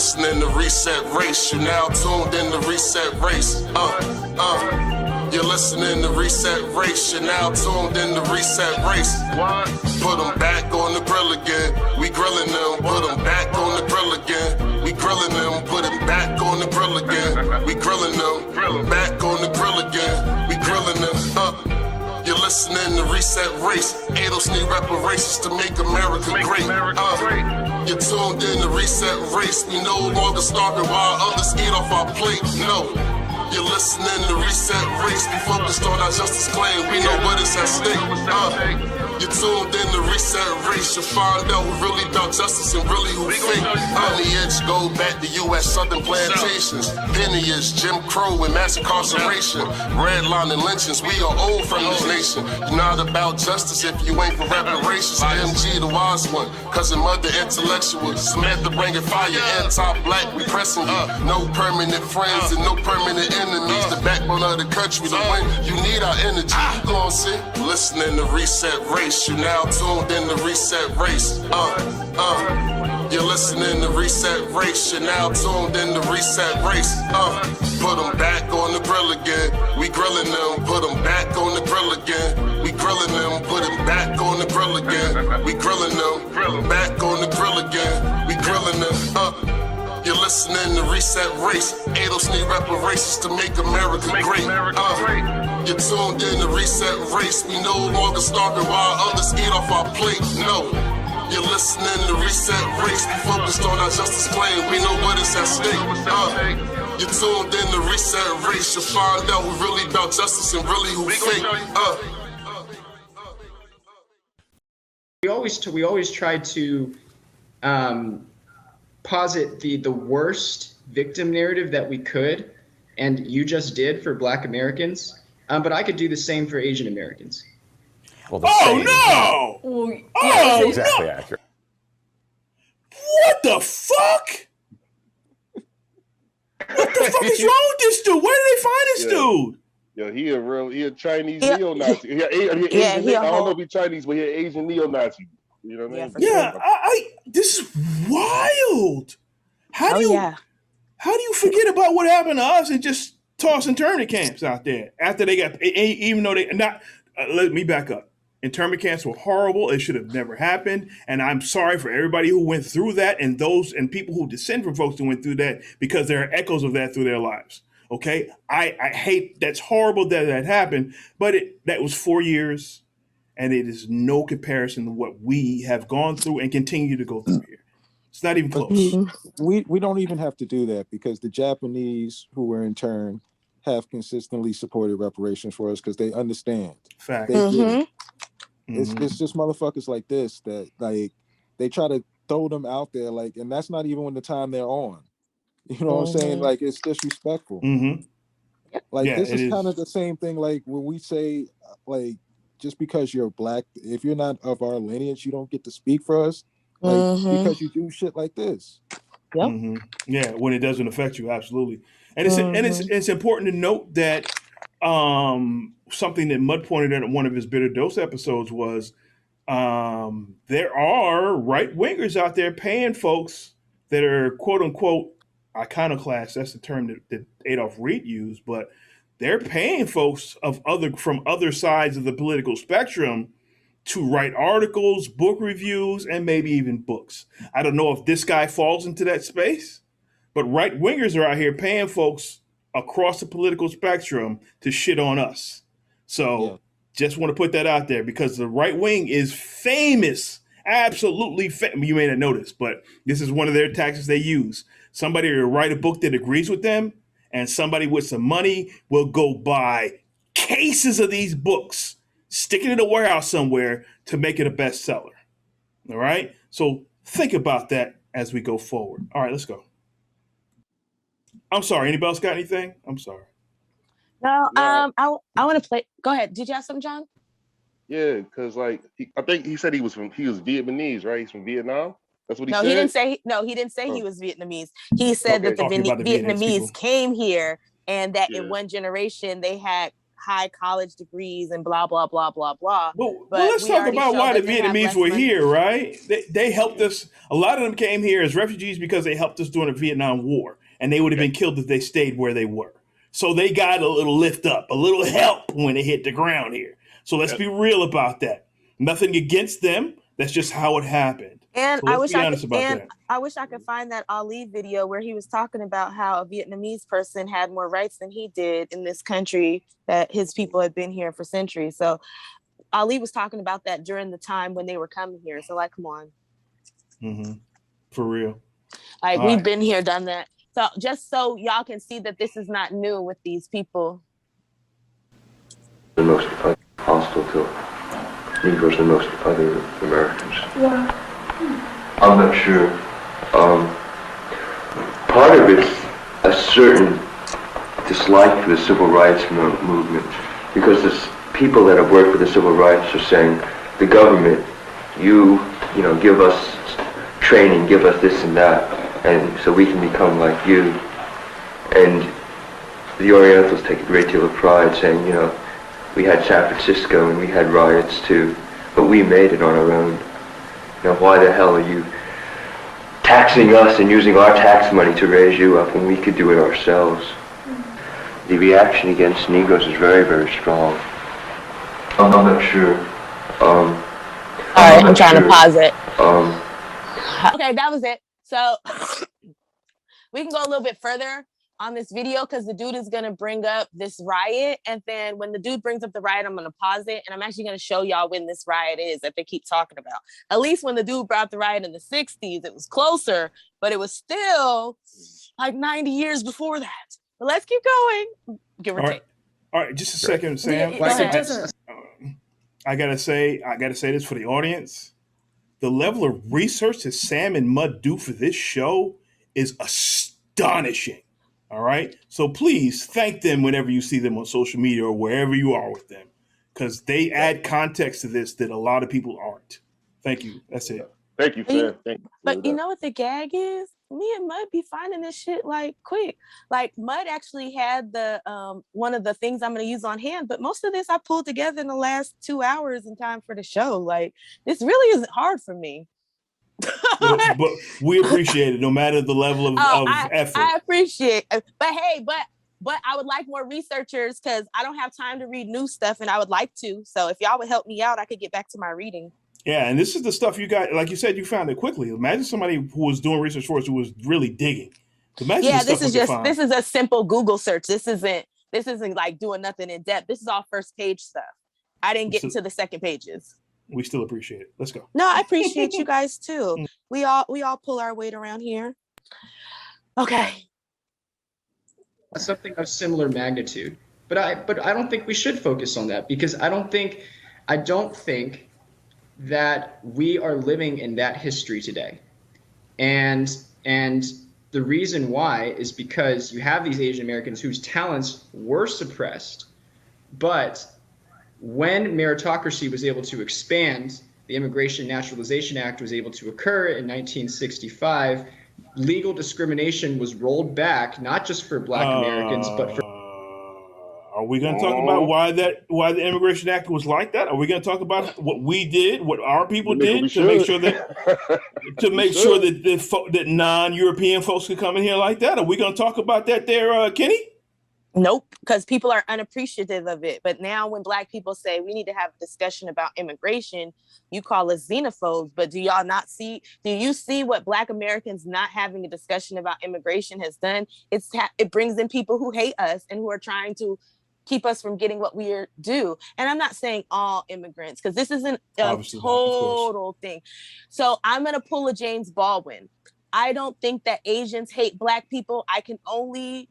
listening to Reset Race. You're now tuned in to Reset Race. You're listening to Reset Race. You're now tuned in to Reset Race. What? Put them back on the grill again. We grilling them. Put them back on the grill again. We grilling them. Put them back on the grill again. We grilling them. Back on the grill again. We grilling them. You're listening to Reset Race. Adults need reparations to make America great. You're tuned in to Reset Race. We no longer starving while others eat off our plate. No. You're listening to Reset Race. We focused on our justice claim. We know what is at stake. You're tuned in to Reset Race. You'll find out who really about justice and really who fake. Lineage go back to US Southern plantations. Lineage, Jim Crow and mass incarceration. Redlining lynchings, we are old from this nation. You're not about justice if you ain't for reparations. MG the wise one, cousin mother intellectual. Samantha bringing fire, anti-black, we pressing you. No permanent friends and no permanent enemies. The backbone of the country, the win, you need our energy. Go on, see? Listening to Reset Race. You now tuned in to Reset Race. You're listening to Reset Race. You're now tuned in to Reset Race. Put them back on the grill again. We grilling them. Put them back on the grill again. We grilling them. Put them back on the grill again. We grilling them. Back on the grill again. We grilling them. You're listening to Reset Race. Adults need reparations to make America great. You're tuned in to Reset Race. We no longer starving while others eat off our plate. No. You're listening to Reset Race. We focused on our justice claim. We know what is at stake. You're tuned in to Reset Race. You'll find out who really about justice and really who fake. We always try to posit the worst victim narrative that we could, and you just did for Black Americans, but I could do the same for Asian Americans. Well, no! That's exactly accurate. What the fuck? What the fuck is wrong with this dude? Where did they find this dude? Yeah, he a Chinese neo-Nazi. I don't know if he's Chinese, but he's an Asian neo-Nazi. You know what I mean? Yeah, this is wild. How do you forget about what happened to us and just toss internment camps out there after they got, even though they not, let me back up. Internment camps were horrible. It should have never happened. And I'm sorry for everybody who went through that and those and people who descend from folks who went through that, because there are echoes of that through their lives. Okay. I hate, that's horrible that happened, but that was 4 years. And it is no comparison to what we have gone through and continue to go through here. It's not even close. We don't even have to do that, because the Japanese who were interned have consistently supported reparations for us because they understand. Fact. It's just motherfuckers like this that like they try to throw them out there, like, and that's not even when the time they're on. You know what I'm saying? Like, it's disrespectful. Like, this is kind of the same thing. Like when we say, like, just because you're Black, if you're not of our lineage, you don't get to speak for us. Like, because you do shit like this. Yeah, when it doesn't affect you, absolutely. And it's important to note that something that Mud pointed out in one of his Bitter Dose episodes was there are right wingers out there paying folks that are quote unquote iconoclasts. That's the term that Adolph Reed used, but they're paying folks from other sides of the political spectrum to write articles, book reviews, and maybe even books. I don't know if this guy falls into that space, but right wingers are out here paying folks across the political spectrum to shit on us. So just want to put that out there, because the right wing is famous, absolutely famous. You may not know this, but this is one of their tactics they use. Somebody will write a book that agrees with them, and somebody with some money will go buy cases of these books, stick it in a warehouse somewhere to make it a bestseller. All right? So think about that as we go forward. All right, let's go. I'm sorry. Anybody else got anything? I'm sorry. No, I want to play. Go ahead. Did you have something, John? Yeah, because like I think he said he was Vietnamese, right? He's from Vietnam. That's what he said. He didn't say he was Vietnamese. He said that the Vietnamese came here, and that in one generation they had high college degrees and blah, blah, blah, blah, blah. Well, But let's talk about why the Vietnamese were money. here, right? They helped us. A lot of them came here as refugees because they helped us during the Vietnam War, and they would have been killed if they stayed where they were. So they got a little lift up, a little help when they hit the ground here. So let's be real about that. Nothing against them. That's just how it happened. And so I wish I wish I could find that Ali video where he was talking about how a Vietnamese person had more rights than he did in this country, that his people had been here for centuries. So Ali was talking about that during the time when they were coming here. So like, come on. Mm-hmm. For real. Like we've been here, done that. So just so y'all can see that this is not new with these people. The most hostile to Negroes than most other Americans. Yeah. I'm not sure. Part of it's a certain dislike for the civil rights movement, because the people that have worked for the civil rights are saying, the government, you know, give us training, give us this and that, and so we can become like you. And the Orientals take a great deal of pride saying, you know, we had San Francisco and we had riots too, but we made it on our own. You know, why the hell are you taxing us and using our tax money to raise you up when we could do it ourselves? The reaction against Negroes is very, very strong. I'm not sure. All right, I'm trying to pause it. Okay, that was it. So we can go a little bit further on this video because the dude is going to bring up this riot. And then when the dude brings up the riot, I'm going to pause it. And I'm actually going to show y'all when this riot is that they keep talking about. At least when the dude brought the riot in the 60s, it was closer, but it was still like 90 years before that. But let's keep going. Give or take. All right, just a second, Sam. I gotta say this for the audience. The level of research that Sam and Mud do for this show is astonishing. All right. So please thank them whenever you see them on social media or wherever you are with them, because they add context to this that a lot of people aren't. Thank you. That's it. Thank you, Sam. But you know what the gag is? Me and Mud be finding this shit like quick. Like Mud actually had the one of the things I'm going to use on hand, but most of this I pulled together in the last 2 hours in time for the show. Like this really isn't hard for me. but we appreciate it no matter the level of effort. I appreciate it. But hey, but I would like more researchers because I don't have time to read new stuff and I would like to. So if y'all would help me out, I could get back to my reading. Yeah, and this is the stuff you got, like you said, you found it quickly. Imagine somebody who was doing research for us who was really digging. This is a simple Google search. This isn't like doing nothing in depth. This is all first page stuff. I didn't get into the second pages. We still appreciate it. Let's go. No, I appreciate you guys too. We all pull our weight around here. Okay. Something of similar magnitude. But I don't think we should focus on that because I don't think that we are living in that history today. And the reason why is because you have these Asian Americans whose talents were suppressed, but when meritocracy was able to expand, the Immigration Naturalization Act was able to occur in 1965. Legal discrimination was rolled back, not just for Black Americans, but for. Are we going to talk about why the Immigration Act was like that? Are we going to talk about what we did, what our people did to make sure that that non-European folks could come in here like that? Are we going to talk about that there, Kenny? Nope, because people are unappreciative of it. But now when Black people say we need to have a discussion about immigration, you call us xenophobes. But do you see what Black Americans not having a discussion about immigration has done? It brings in people who hate us and who are trying to keep us from getting what we are due. And I'm not saying all immigrants, because this isn't a total thing. So I'm going to pull a James Baldwin. I don't think that Asians hate Black people. I can only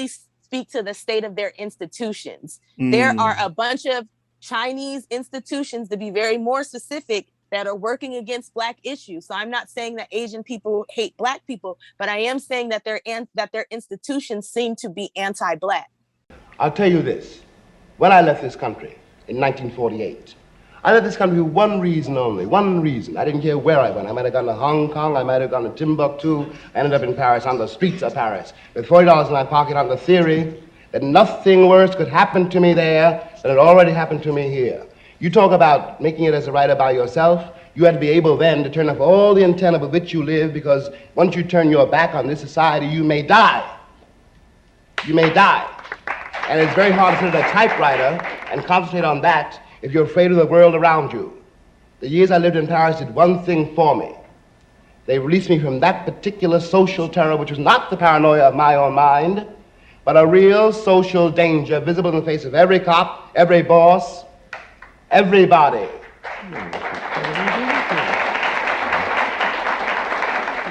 speak to the state of their institutions. There are a bunch of Chinese institutions, to be very more specific, that are working against Black issues. So I'm not saying that Asian people hate Black people, but I am saying that their institutions seem to be anti-Black. I'll tell you this. When I left this country in 1948, I left this country for one reason only, one reason. I didn't care where I went. I might have gone to Hong Kong, I might have gone to Timbuktu. I ended up in Paris, on the streets of Paris, with $40 in my pocket on the theory that nothing worse could happen to me there than it already happened to me here. You talk about making it as a writer by yourself. You have to be able then to turn off all the antenna with which you live, because once you turn your back on this society, you may die. You may die. And it's very hard to sit at a typewriter and concentrate on that if you're afraid of the world around you. The years I lived in Paris did one thing for me. They released me from that particular social terror, which was not the paranoia of my own mind, but a real social danger visible in the face of every cop, every boss, everybody.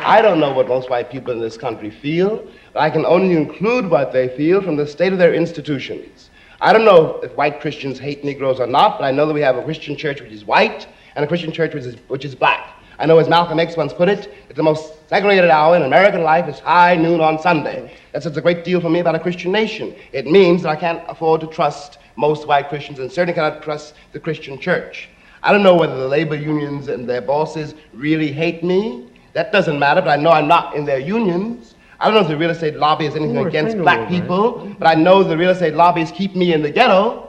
I don't know what most white people in this country feel, but I can only include what they feel from the state of their institutions. I don't know if white Christians hate Negroes or not, but I know that we have a Christian church which is white and a Christian church which is black. I know, as Malcolm X once put it, that the most segregated hour in American life is high noon on Sunday. That says a great deal for me about a Christian nation. It means that I can't afford to trust most white Christians and certainly cannot trust the Christian church. I don't know whether the labor unions and their bosses really hate me. That doesn't matter, but I know I'm not in their unions. I don't know if the real estate lobby has anything against black people, but I know the real estate lobbies keep me in the ghetto.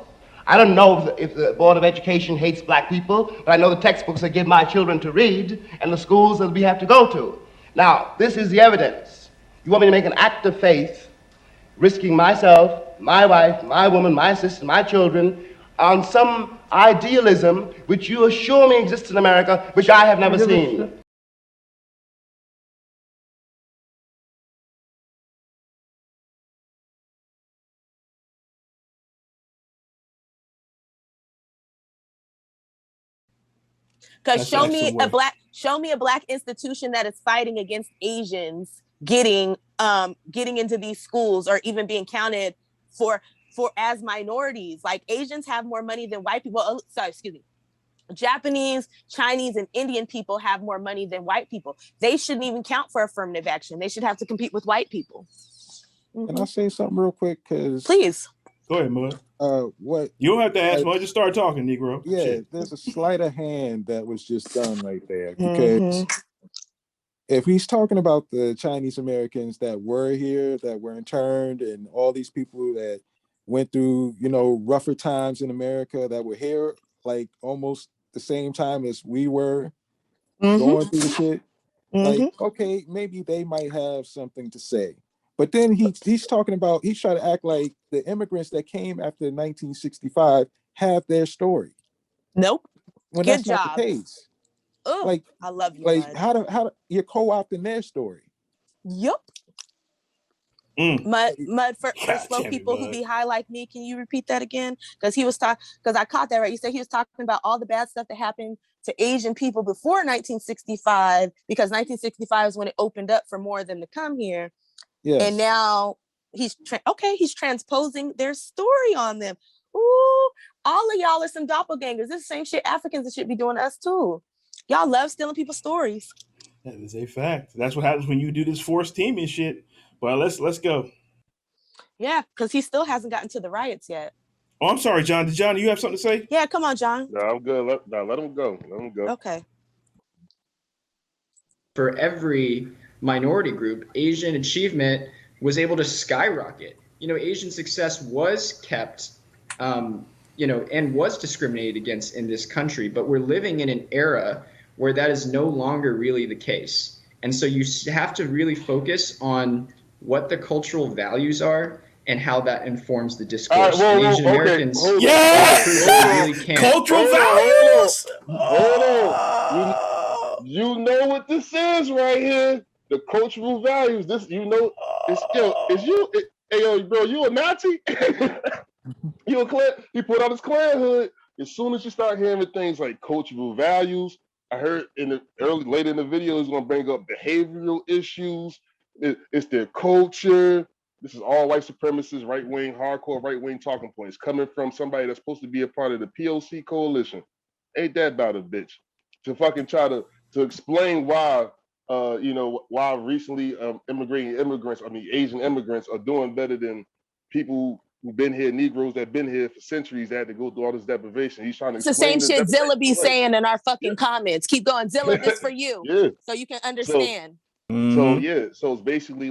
I don't know if the Board of Education hates black people, but I know the textbooks they give my children to read and the schools that we have to go to. Now, this is the evidence. You want me to make an act of faith, risking myself, my wife, my woman, my sister, my children, on some idealism which you assure me exists in America, which I have never seen. Because show me a black institution that is fighting against Asians getting into these schools or even being counted for as minorities. Like, Asians have more money than white people. Japanese, Chinese, and Indian people have more money than white people. They shouldn't even count for affirmative action. They should have to compete with white people. Mm-hmm. Can I say something real quick? Please. Go ahead, Mud. What you don't have to ask Mud. Just start talking, Negro. Yeah, shit. There's a sleight of hand that was just done right there, because if he's talking about the Chinese Americans that were here, that were interned, and all these people that went through, rougher times in America, that were here like almost the same time as we were going through the shit, like, okay, maybe they might have something to say. But then he's talking about, he's trying to act like the immigrants that came after 1965 have their story. Nope. When that's not the case. Ooh, like, I love you. Like, Mud. how you're co-opting their story? Yep. Mud for slow people who be high like me. Can you repeat that again? Because I caught that right. You said he was talking about all the bad stuff that happened to Asian people before 1965, because 1965 is when it opened up for more of them to come here. Yes. And now he's transposing their story on them. Ooh, all of y'all are some doppelgangers. This is the same shit Africans should be doing to us too. Y'all love stealing people's stories. That is a fact. That's what happens when you do this forced teaming shit. But let's go. Yeah, because he still hasn't gotten to the riots yet. Oh, I'm sorry, John. John, do you have something to say? Yeah, come on, John. No, I'm good. Let him go. Let him go. Okay. For every minority group, Asian achievement was able to skyrocket. Asian success was kept, and was discriminated against in this country. But we're living in an era where that is no longer really the case. And so you have to really focus on what the cultural values are and how that informs the discourse. Asian Americans really can't. Cultural values. Hold on. You know what this is right here? The cultural values. This, hey yo, bro, you a Nazi? You a Klan? He put on his Klan hood. As soon as you start hearing things like cultural values, I heard later in the video, he's gonna bring up behavioral issues. It's their culture. This is all white supremacist, right-wing, hardcore right-wing talking points coming from somebody that's supposed to be a part of the POC coalition. Ain't that about a bitch? To fucking try to explain why, why recently Asian immigrants are doing better than people who've been here, Negroes that been here for centuries that had to go through all this deprivation. He's trying to explain it's the same shit Zilla be saying in our fucking comments. Keep going. Zilla, this for you. So you can understand. So yeah, so it's basically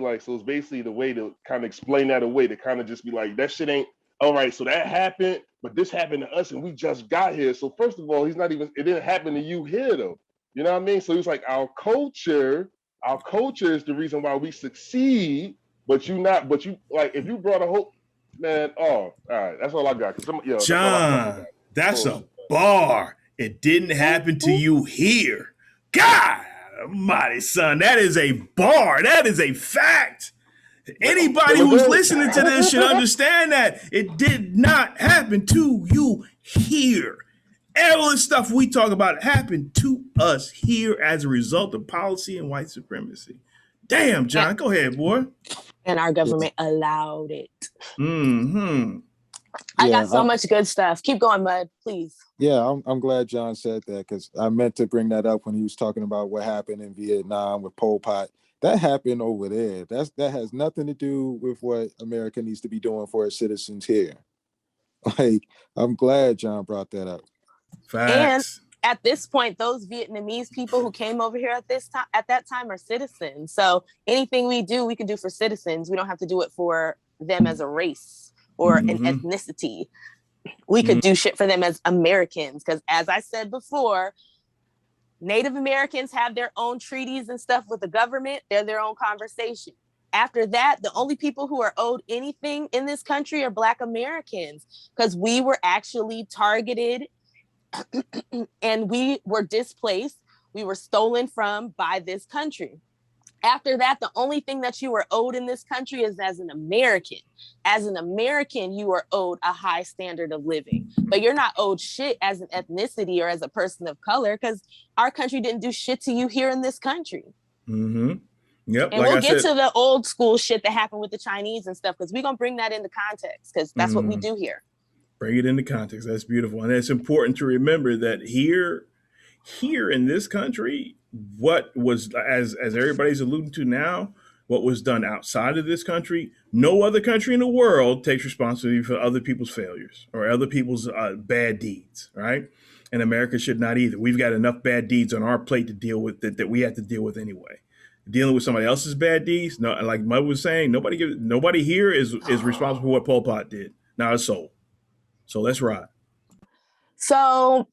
the way to kind of explain that away, to kind of just be like, that shit ain't all right. So that happened, but this happened to us, and we just got here. So first of all, it didn't happen to you here though. You know what I mean? So it's like our culture is the reason why we succeed, but you not. But you like if you brought a whole man. Oh, all right, that's all I got. That's all I fucking got. That's a bar. It didn't happen to you here. God almighty, son, that is a bar. That is a fact. Anybody who's listening to this should understand that it did not happen to you here. All the stuff we talk about happened to us here as a result of policy and white supremacy. Damn, John, go ahead, boy. And our government allowed it. Mm-hmm. I got so much good stuff. Keep going, Mud, please. Yeah, I'm glad John said that, because I meant to bring that up when he was talking about what happened in Vietnam with Pol Pot. That happened over there. That has nothing to do with what America needs to be doing for its citizens here. Like, I'm glad John brought that up. Facts. And at this point, those Vietnamese people who came over here at that time are citizens. So anything we do, we can do for citizens. We don't have to do it for them as a race or an ethnicity. We could do shit for them as Americans. Because as I said before, Native Americans have their own treaties and stuff with the government. They're their own conversation. After that, the only people who are owed anything in this country are Black Americans, because we were actually targeted and we were displaced. We were stolen from by this country. After that, the only thing that you are owed in this country is as an American. As an American, you are owed a high standard of living, but you're not owed shit as an ethnicity or as a person of color, because our country didn't do shit to you here in this country. Yep. And we'll get to the old school shit that happened with the Chinese and stuff, because we're going to bring that into context, because that's what we do here. Bring it into context. That's beautiful. And it's important to remember that here in this country, what was, as everybody's alluding to now, what was done outside of this country, no other country in the world takes responsibility for other people's failures or other people's bad deeds, right? And America should not either. We've got enough bad deeds on our plate to deal with that we have to deal with anyway. Dealing with somebody else's bad deeds, no, like Mud was saying, nobody here is responsible for what Pol Pot did, not a soul. So let's ride. So,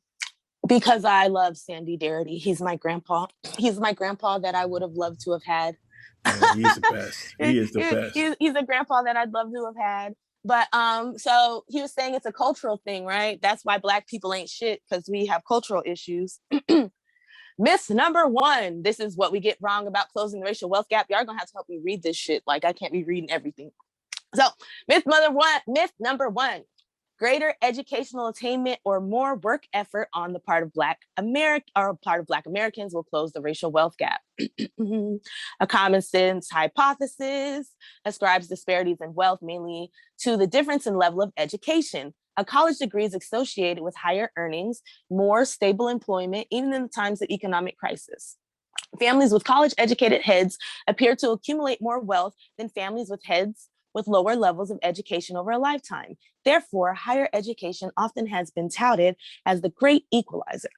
because I love Sandy Darity, he's my grandpa. He's my grandpa that I would have loved to have had. Yeah, he's the best. He is the best. He's a grandpa that I'd love to have had. But so he was saying it's a cultural thing, right? That's why Black people ain't shit, because we have cultural issues. Myth number 1. This is what we get wrong about closing the racial wealth gap. Y'all gonna have to help me read this shit. Like, I can't be reading everything. So myth number one. Greater educational attainment or more work effort on the part of Black Americans will close the racial wealth gap. A common sense hypothesis ascribes disparities in wealth mainly to the difference in level of education. A college degree is associated with higher earnings, more stable employment, even in the times of economic crisis. Families with college-educated heads appear to accumulate more wealth than families with heads with lower levels of education over a lifetime. Therefore, higher education often has been touted as the great equalizer,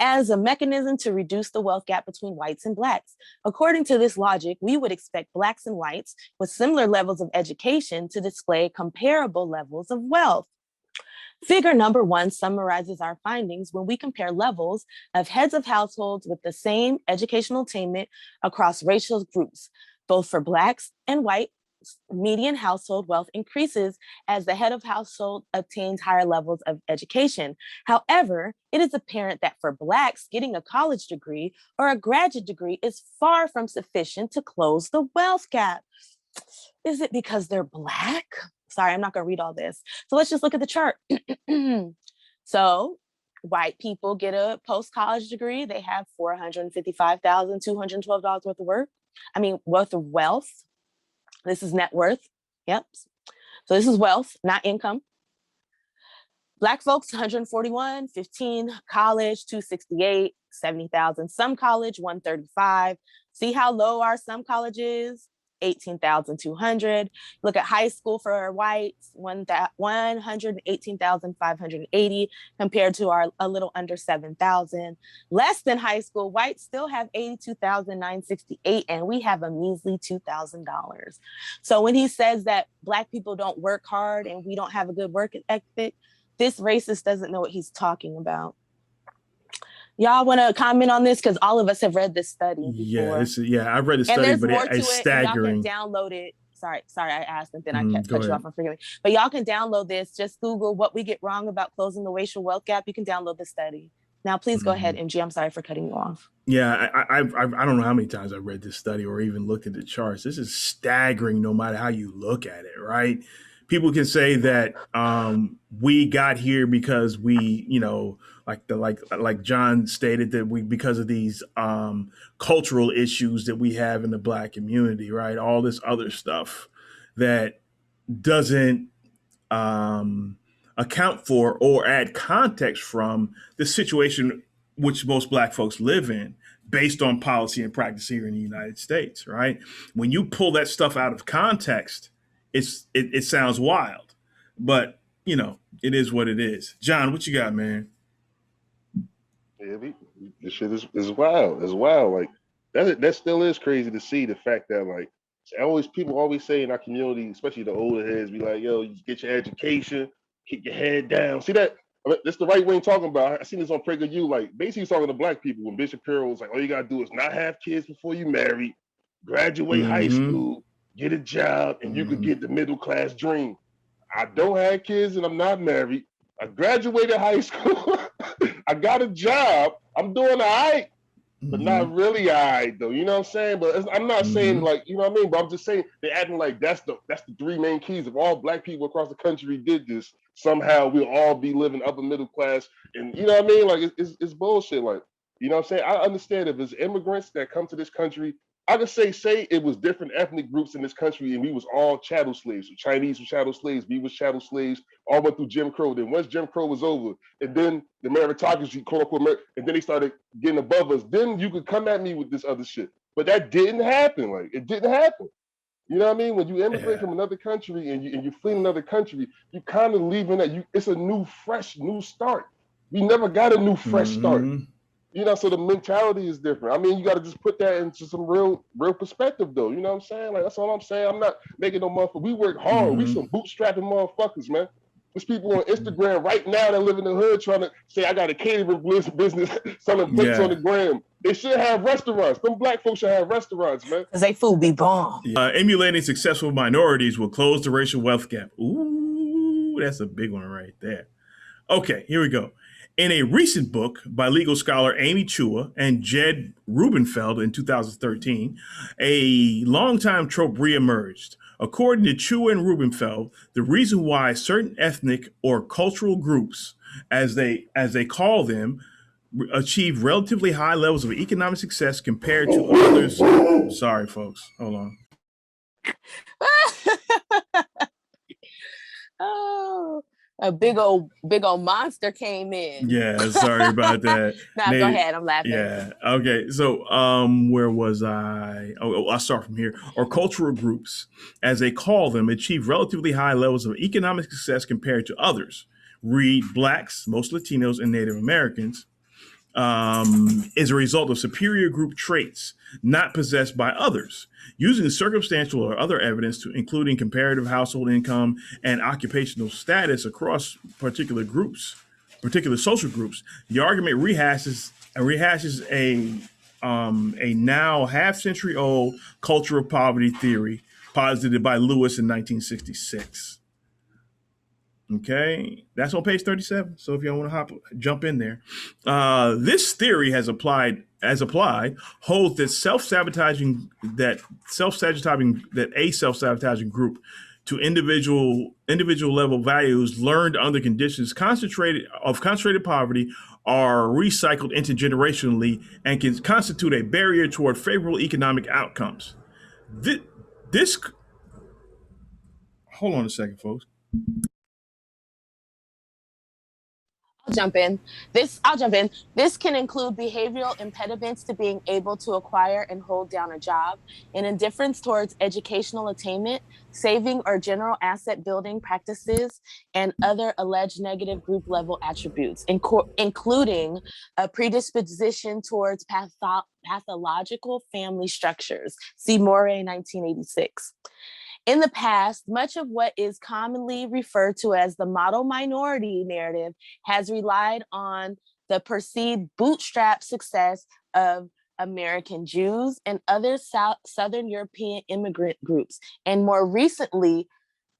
as a mechanism to reduce the wealth gap between whites and Blacks. According to this logic, we would expect Blacks and whites with similar levels of education to display comparable levels of wealth. Figure number 1 summarizes our findings when we compare levels of heads of households with the same educational attainment across racial groups, both for Blacks and white. Median household wealth increases as the head of household obtains higher levels of education. However, it is apparent that for Blacks, getting a college degree or a graduate degree is far from sufficient to close the wealth gap. Is it because they're Black? Sorry, I'm not going to read all this. So let's just look at the chart. So white people get a post-college degree. They have $455,212 worth of wealth. This is net worth. Yep. So this is wealth, not income. Black folks, 141, 15, college, 268, 70,000, some college, 135. See how low our some college is? 18,200. Look at high school for whites, 118,580 compared to our a little under 7,000. Less than high school, whites still have 82,968, and we have a measly $2,000. So when he says that Black people don't work hard and we don't have a good work ethic, this racist doesn't know what he's talking about. Y'all want to comment on this? Because all of us have read this study before. I read the study, but it's staggering. Y'all can download it. Sorry, I asked and then I cut you off and forgive me. But y'all can download this. Just Google what we get wrong about closing the racial wealth gap. You can download the study. Now, please go ahead, MG. I'm sorry for cutting you off. Yeah, I don't know how many times I've read this study or even looked at the charts. This is staggering no matter how you look at it, right? People can say that we got here because we, like John stated, that we because of these cultural issues that we have in the Black community, right? All this other stuff that doesn't account for or add context from the situation which most Black folks live in based on policy and practice here in the United States, right? When you pull that stuff out of context, it sounds wild, but it is what it is. John, what you got, man? Yeah, this shit is wild. It's wild. Like that still is crazy to see the fact that people always say in our community, especially the older heads, be like, yo, you get your education, keep your head down. See that? That's the right wing talking about. I seen this on PragerU. Like basically he's talking to Black people when Bishop Carroll was like, all you gotta do is not have kids before you marry, graduate high school, get a job, and you could get the middle class dream. I don't have kids and I'm not married. I graduated high school. I got a job. I'm doing all right, but not really all right though. You know what I'm saying? But I'm not saying like, you know what I mean? But I'm just saying they're acting like that's the three main keys. If all Black people across the country did this, somehow we'll all be living upper middle class. And you know what I mean? Like it's bullshit. Like, you know what I'm saying? I understand if it's immigrants that come to this country, I could say it was different ethnic groups in this country and we was all chattel slaves. The Chinese were chattel slaves, we was chattel slaves, all went through Jim Crow. Then once Jim Crow was over, and then the meritocracy, quote unquote, and then they started getting above us, then you could come at me with this other shit. But that didn't happen. Like, it didn't happen. You know what I mean? When you immigrate from another country and you flee another country, you kind of leaving that. It's a new start. We never got a new fresh start. You know, so the mentality is different. I mean, you got to just put that into some real perspective, though. You know what I'm saying? Like, that's all I'm saying. I'm not making no motherfucker. We work hard. We some bootstrapping motherfuckers, man. There's people on Instagram right now that live in the hood trying to say, I got a catering business, selling plates on the gram. They should have restaurants. Them Black folks should have restaurants, man. Because they food be bomb. Emulating successful minorities will close the racial wealth gap. Ooh, that's a big one right there. Okay, here we go. In a recent book by legal scholar Amy Chua and Jed Rubenfeld in 2013, a longtime trope reemerged. According to Chua and Rubenfeld, the reason why certain ethnic or cultural groups, as they call them, achieve relatively high levels of economic success compared to others. Sorry, folks. Hold on. Oh. A big old monster came in. Yeah, sorry about that. Go ahead. I'm laughing. Yeah. Okay. So, where was I? Oh, I'll start from here. Or cultural groups, as they call them, achieve relatively high levels of economic success compared to others. Read Blacks, most Latinos, and Native Americans. Is a result of superior group traits not possessed by others, using circumstantial or other evidence to including comparative household income and occupational status across particular social groups. The argument rehashes a now half-century old culture of poverty theory posited by Lewis in 1966. Okay, that's on page 37. So if y'all want to jump in there, this theory has applied holds that self-sabotaging group to individual level values learned under conditions concentrated poverty are recycled intergenerationally and can constitute a barrier toward favorable economic outcomes. This hold on a second, folks. jump in. I'll jump in. This can include behavioral impediments to being able to acquire and hold down a job, an indifference towards educational attainment, saving or general asset building practices, and other alleged negative group level attributes, including a predisposition towards pathological family structures. See Morey, 1986. In the past, much of what is commonly referred to as the model minority narrative has relied on the perceived bootstrap success of American Jews and other Southern European immigrant groups, and more recently,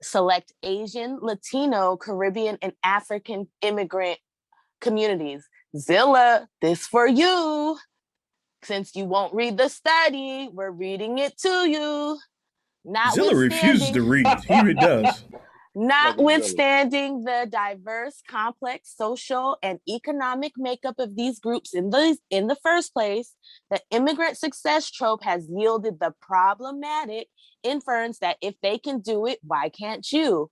select Asian, Latino, Caribbean, and African immigrant communities. Zilla, this for you. Since you won't read the study, we're reading it to you. Zilla refuses to read. Here it does. Notwithstanding the diverse, complex social and economic makeup of these groups in the first place, the immigrant success trope has yielded the problematic inference that if they can do it, why can't you?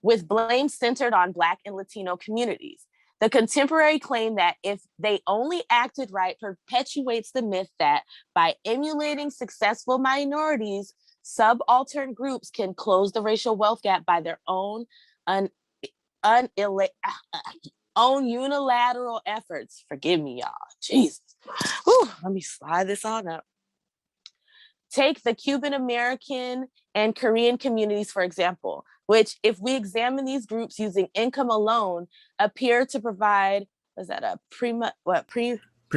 With blame centered on Black and Latino communities. The contemporary claim that if they only acted right perpetuates the myth that by emulating successful minorities, subaltern groups can close the racial wealth gap by their own unilateral efforts. Forgive me, y'all. Jesus. Whew, let me slide this on up. Take the Cuban American and Korean communities, for example, which, if we examine these groups using income alone, appear to provide, was that a prima facie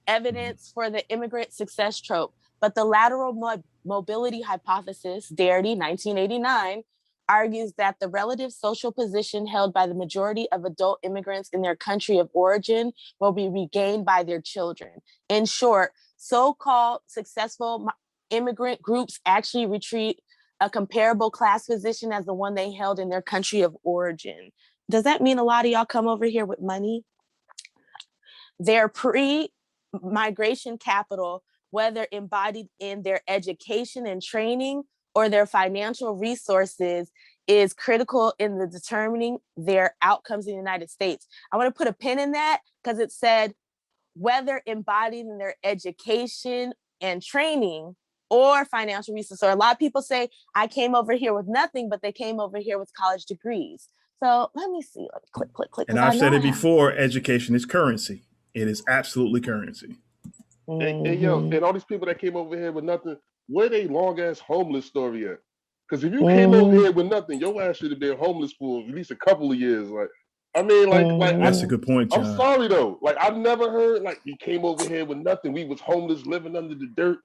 evidence for the immigrant success trope. But the lateral mobility hypothesis, Darity, 1989, argues that the relative social position held by the majority of adult immigrants in their country of origin will be regained by their children. In short, so-called successful immigrant groups actually retreat a comparable class position as the one they held in their country of origin. Does that mean a lot of y'all come over here with money? Their pre-migration capital, whether embodied in their education and training or their financial resources, is critical in the determining their outcomes in the United States. I want to put a pin in that because it said whether embodied in their education and training or financial resources. So a lot of people say, I came over here with nothing, but they came over here with college degrees. So let me see. Let me click. And I've said it before, education is currency. It is absolutely currency. Mm-hmm. And yo, and all these people that came over here with nothing, where they long ass homeless story at? Because if you came over here with nothing, your ass should have been homeless for at least a couple of years. Like, I mean, like that's a good point, John. I'm sorry though. Like, I've never heard like you came over here with nothing. We was homeless, living under the dirt.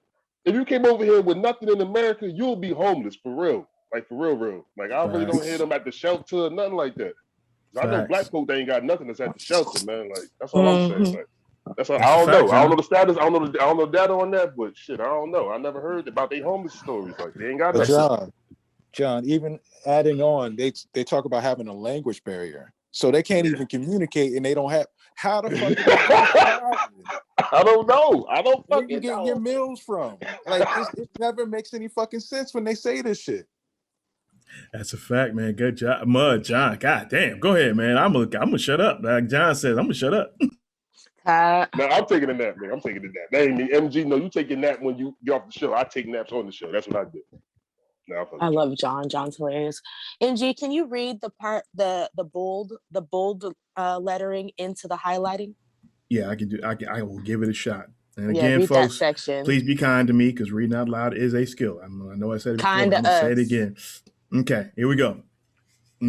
If you came over here with nothing in America, you'll be homeless for real. Like for real. Like I really don't hear them at the shelter or nothing like that. I know black folk they ain't got nothing that's at the shelter, man. Like that's all I'm saying. Like that's all. I don't know. I don't know the status. I don't know data on that, but shit, I don't know. I never heard about their homeless stories. Like they ain't got nothing. John, even adding on, they talk about having a language barrier, so they can't even communicate, and they don't have how the fuck. I don't know. I don't fucking Where you get your meals from? Like it never makes any fucking sense when they say this shit. That's a fact, man. Good job, John. God damn. Go ahead, man. I'm gonna shut up. Like John says, I'm gonna shut up. No, I'm taking a nap, man. I'm taking a nap. That ain't me. MG, no, you take a nap when you get off the show. I take naps on the show. That's what I do. No, I love John. John's hilarious. MG, can you read the part, the bold lettering into the highlighting? Yeah, I can do. I will give it a shot. And again, folks, please be kind to me because reading out loud is a skill. I know I said it before. I'm gonna say it again. Okay, here we go.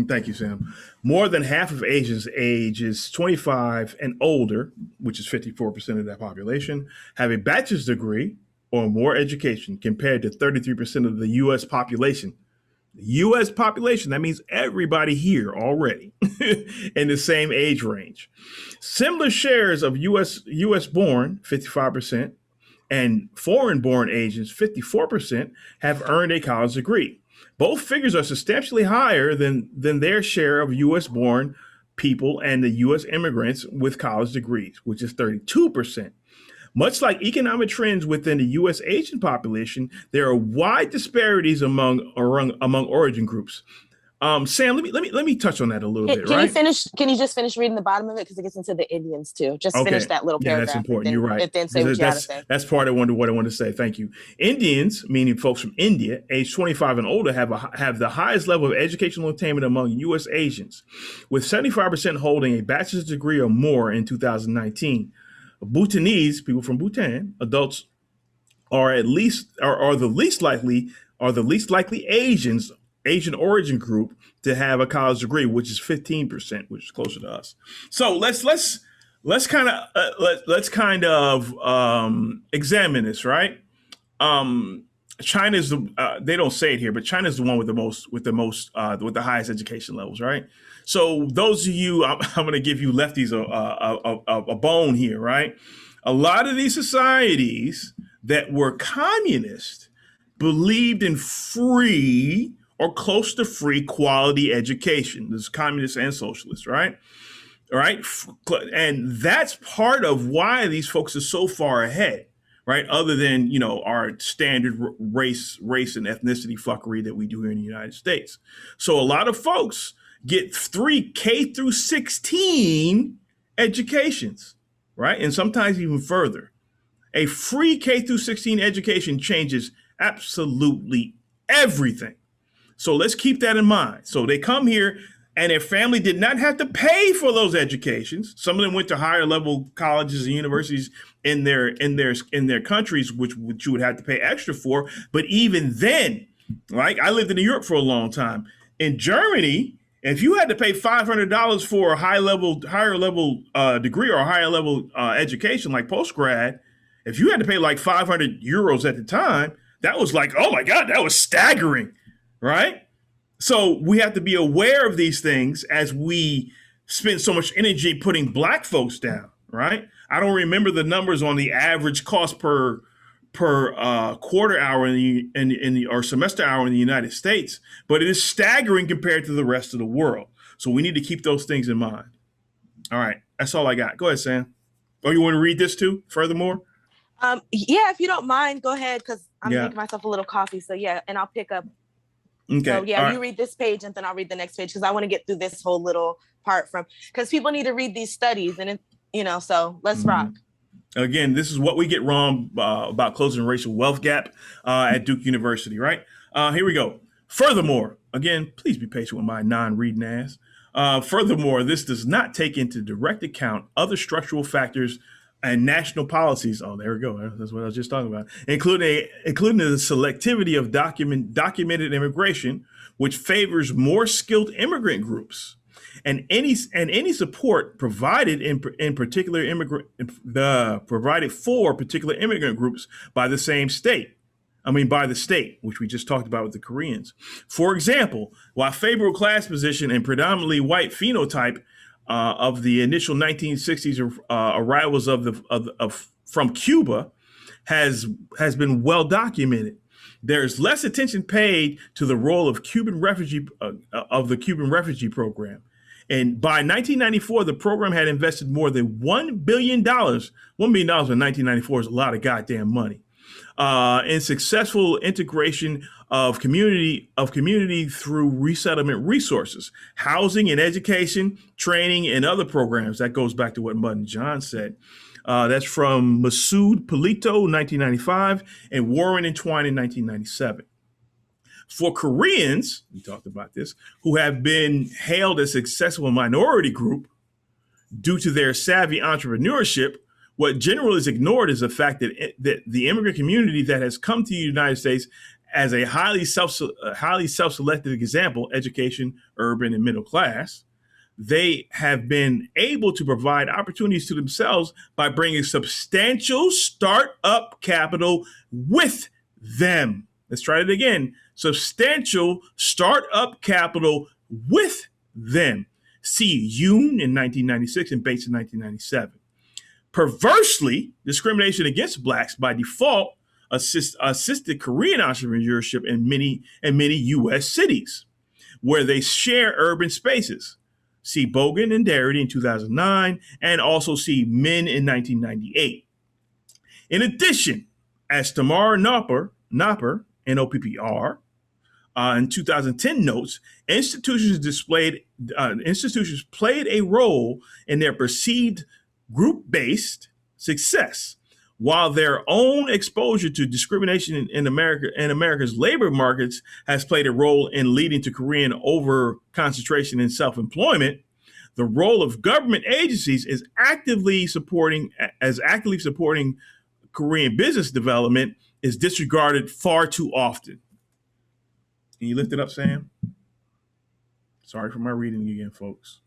Thank you, Sam. More than half of Asians ages 25 and older, which is 54% of that population, have a bachelor's degree or more education compared to 33% of the U.S. population. The U.S. population, that means everybody here already in the same age range. Similar shares of U.S. born, 55%, and foreign born Asians, 54%, have earned a college degree. Both figures are substantially higher than their share of U.S. born people and the U.S. immigrants with college degrees, which is 32%. Much like economic trends within the U.S. Asian population, there are wide disparities among origin groups. Sam, let me touch on that a little bit, Can right? you finish? Can you just finish reading the bottom of it because it gets into the Indians too? Just finish that little paragraph. Yeah, that's important. You're right. And then say what you had to say. That's part of what I want to say. Thank you. Indians, meaning folks from India, age 25 and older, have the highest level of educational attainment among U.S. Asians, with 75% holding a bachelor's degree or more in 2019. Bhutanese, people from Bhutan, adults are the least likely Asian origin group to have a college degree, which is 15%, which is closer to us. So let's kind of examine this, right? China's they don't say it here, but China's the one with the highest education levels, right? So those of you, I'm going to give you lefties a bone here, right? A lot of these societies that were communist believed in free or close to free quality education. There's communists and socialists, right? All right. And that's part of why these folks are so far ahead, right? Other than, our standard race and ethnicity fuckery that we do here in the United States. So a lot of folks get 3 K through 16 educations, right? And sometimes even further. A free K through 16 education changes absolutely everything. So let's keep that in mind. So they come here and their family did not have to pay for those educations. Some of them went to higher level colleges and universities in their countries, which you would have to pay extra for. But even then, right? I lived in Europe for a long time. In Germany, if you had to pay $500 for a higher level degree or a higher level education like postgrad, if you had to pay like 500 euros at the time, that was like, oh my God, that was staggering, right? So we have to be aware of these things as we spend so much energy putting Black folks down, right? I don't remember the numbers on the average cost per quarter hour or semester hour in the United States, but it is staggering compared to the rest of the world. So we need to keep those things in mind. All right, that's all I got. Go ahead, Sam. Oh, you want to read this too? Furthermore. Yeah, if you don't mind, go ahead because I'm making myself a little coffee. So yeah, and I'll pick up. Okay. So yeah, you read this page and then I'll read the next page because I want to get through this whole little part because people need to read these studies and so let's rock. Again, this is what we get wrong about closing the racial wealth gap at Duke University, right? Here we go. Furthermore, again, please be patient with my non-reading ass. Furthermore, this does not take into direct account other structural factors and national policies. Oh, there we go. That's what I was just talking about, including the selectivity of documented immigration, which favors more skilled immigrant groups, and any support provided provided for particular immigrant groups by the state, which we just talked about with the Koreans. For example, while favorable class position and predominantly white phenotype of the initial 1960s arrivals from Cuba has been well documented. There's less attention paid to the role of the Cuban refugee program. And by 1994, the program had invested more than $1 billion. $1 billion in 1994 is a lot of goddamn money. In successful integration of community through resettlement resources, housing and education, training, and other programs. That goes back to what Mud and John said. That's from Masood Polito, 1995, and Warren and Twine in 1997. For Koreans, we talked about this, who have been hailed as successful minority group due to their savvy entrepreneurship, what generally is ignored is the fact that the immigrant community that has come to the United States as a highly self-selected example, education, urban, and middle class, they have been able to provide opportunities to themselves by bringing substantial startup capital with them. Let's try it again. Substantial startup capital with them. See Yoon in 1996 and Bates in 1997. Perversely, discrimination against Blacks by default assisted Korean entrepreneurship in many U.S. cities where they share urban spaces. See Bogan and Darity in 2009, and also see Min in 1998. In addition, as Tamar Nopper, N-O-P-P-R, in 2010 notes, institutions played a role in their perceived group-based success, while their own exposure to discrimination in America's labor markets has played a role in leading to Korean over concentration in self-employment. The role of government agencies is actively supporting Korean business development is disregarded far too often. Can you lift it up, Sam? Sorry for my reading again, folks.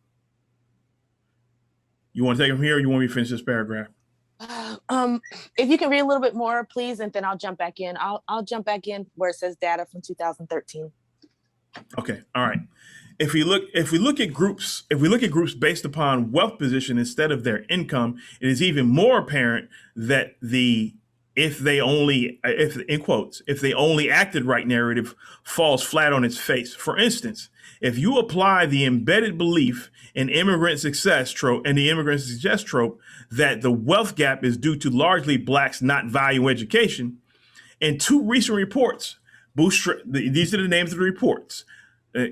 You want to take them here, or you want me to finish this paragraph? If you can read a little bit more, please, and then I'll jump back in. I'll jump back in where it says data from 2013. Okay, all right. If we look at groups based upon wealth position instead of their income, it is even more apparent that if they only acted right narrative falls flat on its face. For instance, if you apply the embedded belief in immigrant success trope that the wealth gap is due to largely blacks not valuing education, in two recent reports, these are the names of the reports.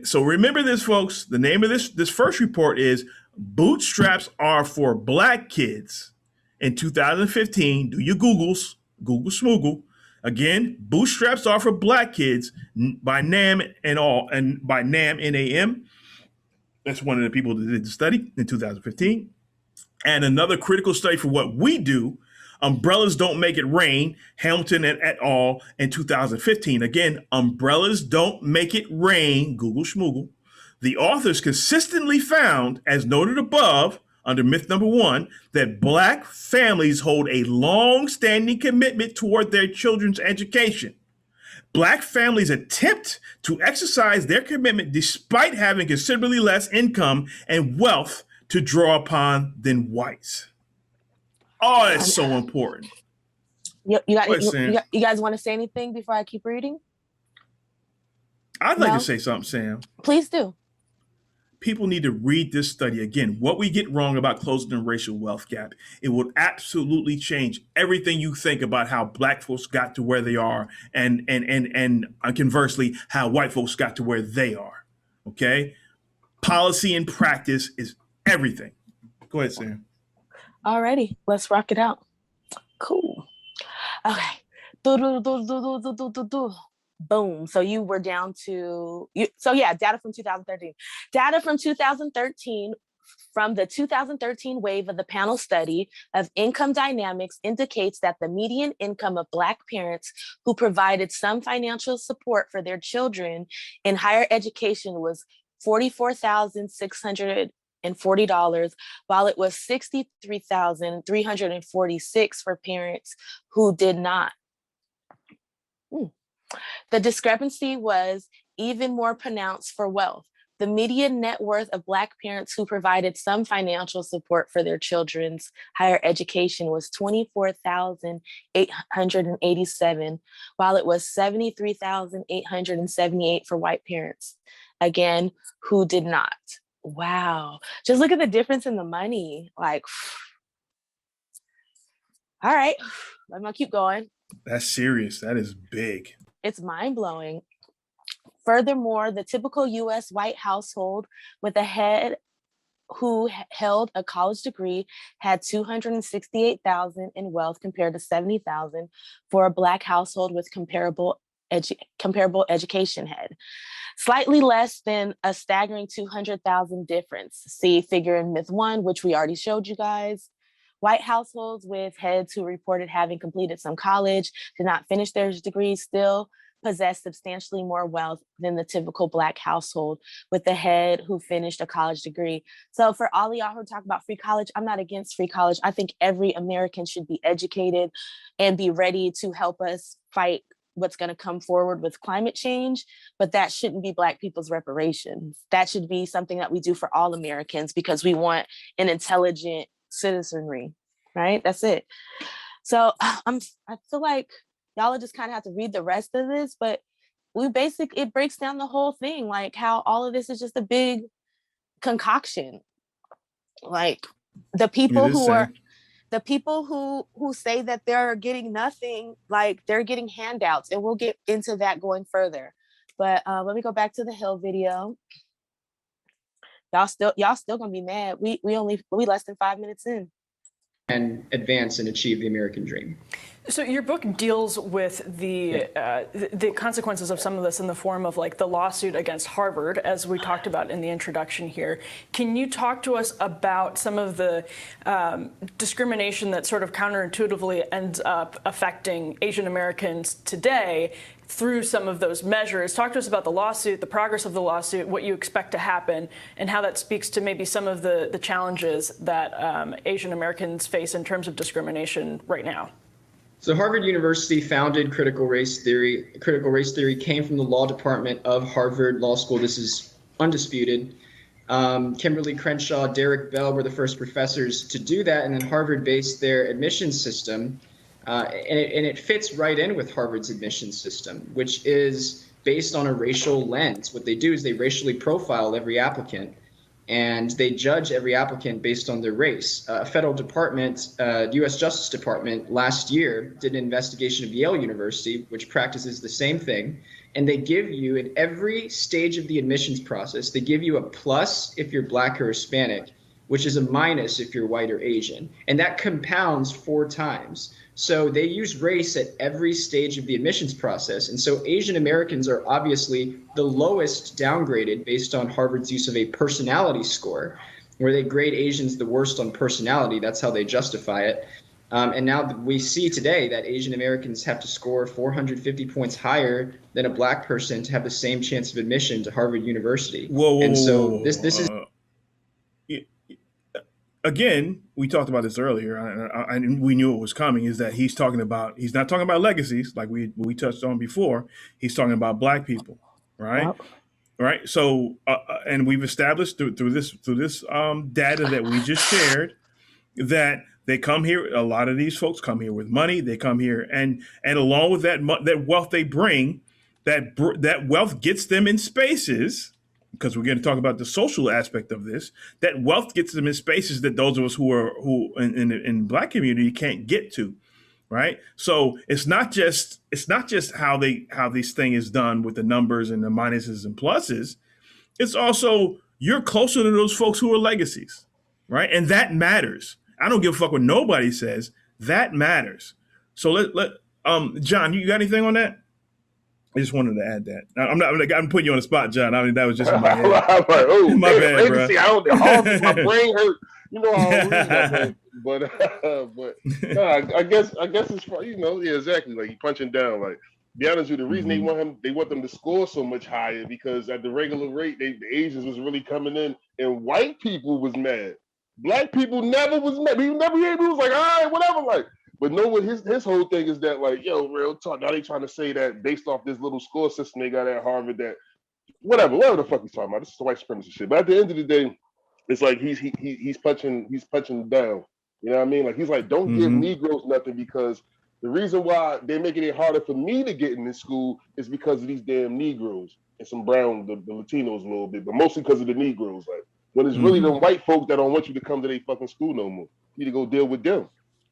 So remember this, folks. The name of this first report is Bootstraps Are for Black Kids. In 2015, do your Googles, Google Smoogle. Again, Bootstraps Are for Black Kids by NAM by NAM, N-A-M. That's one of the people that did the study in 2015. And another critical study for what we do, Umbrellas Don't Make It Rain, Hamilton et al. In 2015. Again, Umbrellas Don't Make It Rain, Google Schmoogle. The authors consistently found, as noted above, under myth number 1, that Black families hold a long-standing commitment toward their children's education. Black families attempt to exercise their commitment despite having considerably less income and wealth to draw upon than whites. Oh, that's so important. You guys want to say anything before I keep reading? I'd like to say something, Sam. Please do. People need to read this study again. What we get wrong about closing the racial wealth gap, it will absolutely change everything you think about how Black folks got to where they are, and conversely, how white folks got to where they are. Okay, policy and practice is everything. Go ahead, Sam. Alrighty, let's rock it out. Cool. Okay. Boom. So you were down to data from 2013. Data from 2013 from the 2013 wave of the panel study of income dynamics indicates that the median income of Black parents who provided some financial support for their children in higher education was $44,640, while it was $63,346 for parents who did not. The discrepancy was even more pronounced for wealth. The median net worth of Black parents who provided some financial support for their children's higher education was $24,887, while it was $73,878 for white parents, again, who did not. Wow. Just look at the difference in the money. Like, all right, I'm gonna keep going. That's serious. That is big. It's mind-blowing. Furthermore, the typical US white household with a head who held a college degree had $268,000 in wealth compared to $70,000 for a Black household with comparable education head. Slightly less than a staggering $200,000 difference. See figure in myth 1, which we already showed you guys. White households with heads who reported having completed some college, did not finish their degrees, still possess substantially more wealth than the typical Black household with the head who finished a college degree. So for all of y'all who talk about free college, I'm not against free college. I think every American should be educated and be ready to help us fight what's going to come forward with climate change, but that shouldn't be Black people's reparations. That should be something that we do for all Americans because we want an intelligent citizenry, right? That's it. So I feel like y'all just kind of have to read the rest of this, but it breaks down the whole thing, like how all of this is just a big concoction. Like the people who say that they're getting nothing, like they're getting handouts, and we'll get into that going further. But let me go back to the Hill video. Y'all still gonna be mad. We less than 5 minutes in. And advance and achieve the American dream. So your book deals with the consequences of some of this in the form of like the lawsuit against Harvard, as we talked about in the introduction here. Can you talk to us about some of the discrimination that sort of counterintuitively ends up affecting Asian Americans today through some of those measures? Talk to us about the lawsuit, the progress of the lawsuit, what you expect to happen, and how that speaks to maybe some of the challenges that Asian Americans face in terms of discrimination right now. So Harvard University founded critical race theory. Critical race theory came from the law department of Harvard Law School. This is undisputed. Kimberly Crenshaw, Derek Bell were the first professors to do that, and then Harvard based their admissions system, and it fits right in with Harvard's admissions system, which is based on a racial lens. What they do is they racially profile every applicant, and they judge every applicant based on their race. A federal department, US Justice Department, last year did an investigation of Yale University, which practices the same thing. And they give you, at every stage of the admissions process, they give you a plus if you're Black or Hispanic, which is a minus if you're white or Asian. And that compounds 4 times. So they use race at every stage of the admissions process. And so Asian Americans are obviously the lowest downgraded based on Harvard's use of a personality score, where they grade Asians the worst on personality. That's how they justify it. And now we see today that Asian Americans have to score 450 points higher than a Black person to have the same chance of admission to Harvard University. This is... Again, we talked about this earlier, and we knew it was coming, is that he's not talking about legacies like we touched on before. He's talking about Black people, right? Yep. Right. So, and we've established through this data that we just shared that they come here. A lot of these folks come here with money. They come here, and along with that wealth they bring, that wealth gets them in spaces. Because we're going to talk about the social aspect of this, that wealth gets them in spaces that those of us who in the Black community can't get to, right? So it's not just how this thing is done with the numbers and the minuses and pluses. It's also you're closer to those folks who are legacies, right? And that matters. I don't give a fuck what nobody says. That matters. So John, you got anything on that? I just wanted to add that. I'm putting you on the spot, John. I mean, that was just in my head. I'm like, oh, my bad, bro. My brain hurt. You know how I but no, I guess it's yeah, exactly. Like, you punching down. Like, be honest with you, the reason they want them to score so much higher because at the regular rate, the Asians was really coming in, and white people was mad. Black people never was mad. He was like, all right, whatever, like. But no, what his whole thing is that, like, yo, real talk. Now they trying to say that based off this little score system they got at Harvard, that whatever the fuck he's talking about. This is white supremacy shit. But at the end of the day, it's like he's punching down. You know what I mean? Like, he's like, don't give Negroes nothing, because the reason why they're making it harder for me to get in this school is because of these damn Negroes and some brown, the Latinos a little bit, but mostly because of the Negroes. Like, when it's really them white folks that don't want you to come to their fucking school no more. You need to go deal with them.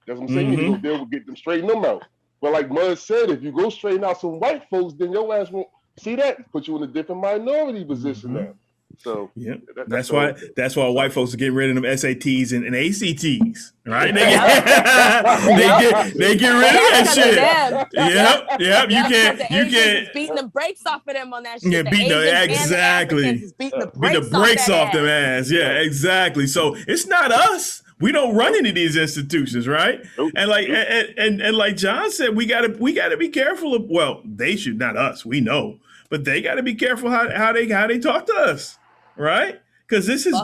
That's what I'm saying. You need to go deal with, get them, straighten them out. But like Mud said, if you go straighten out some white folks, then your ass won't see that. Put you in a different minority position now. So yeah, that's why white folks are getting rid of them SATs and ACTs, right? They get rid of that shit. Yep. You can't beating the brakes off of them on that shit. Yeah, beating the brakes off them ass. Yeah, exactly. So it's not us. We don't run into these institutions, right? And like and like John said, we gotta be careful of. Well, they should, not us. We know, but they got to be careful how they talk to us, right? Because this is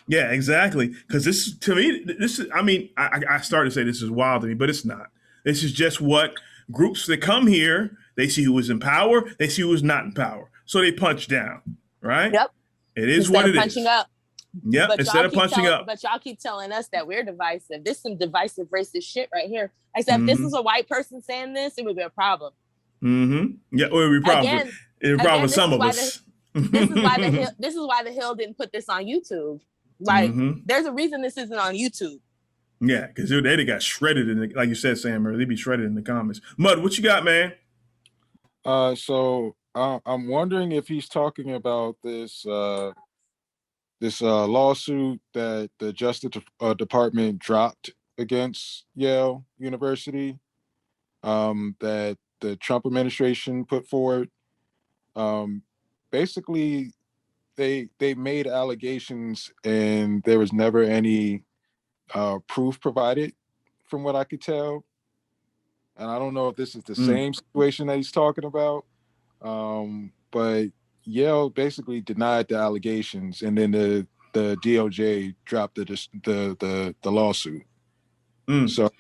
yeah, exactly. Because this, to me, this is. I mean, I started to say this is wild to me, but it's not. This is just what groups that come here. They see who is in power. They see who is not in power. So they punch down, right? Yep. It is what it is. Punching up. Yeah, instead of punching up. But y'all keep telling us that we're divisive. This is some divisive racist shit right here. Except this is a white person saying this, it would be a problem. Yeah, or it would be a problem with some of us. This is why the Hill didn't put this on YouTube. Like, there's a reason this isn't on YouTube. Yeah, because they got shredded like you said, Sam, or they'd be shredded in the comments. Mud, what you got, man? So I'm wondering if he's talking about this lawsuit that the Justice Department dropped against Yale University, that the Trump administration put forward. Basically, they made allegations and there was never any proof provided, from what I could tell. And I don't know if this is the same situation that he's talking about, but Yale basically denied the allegations, and then the DOJ dropped the lawsuit. So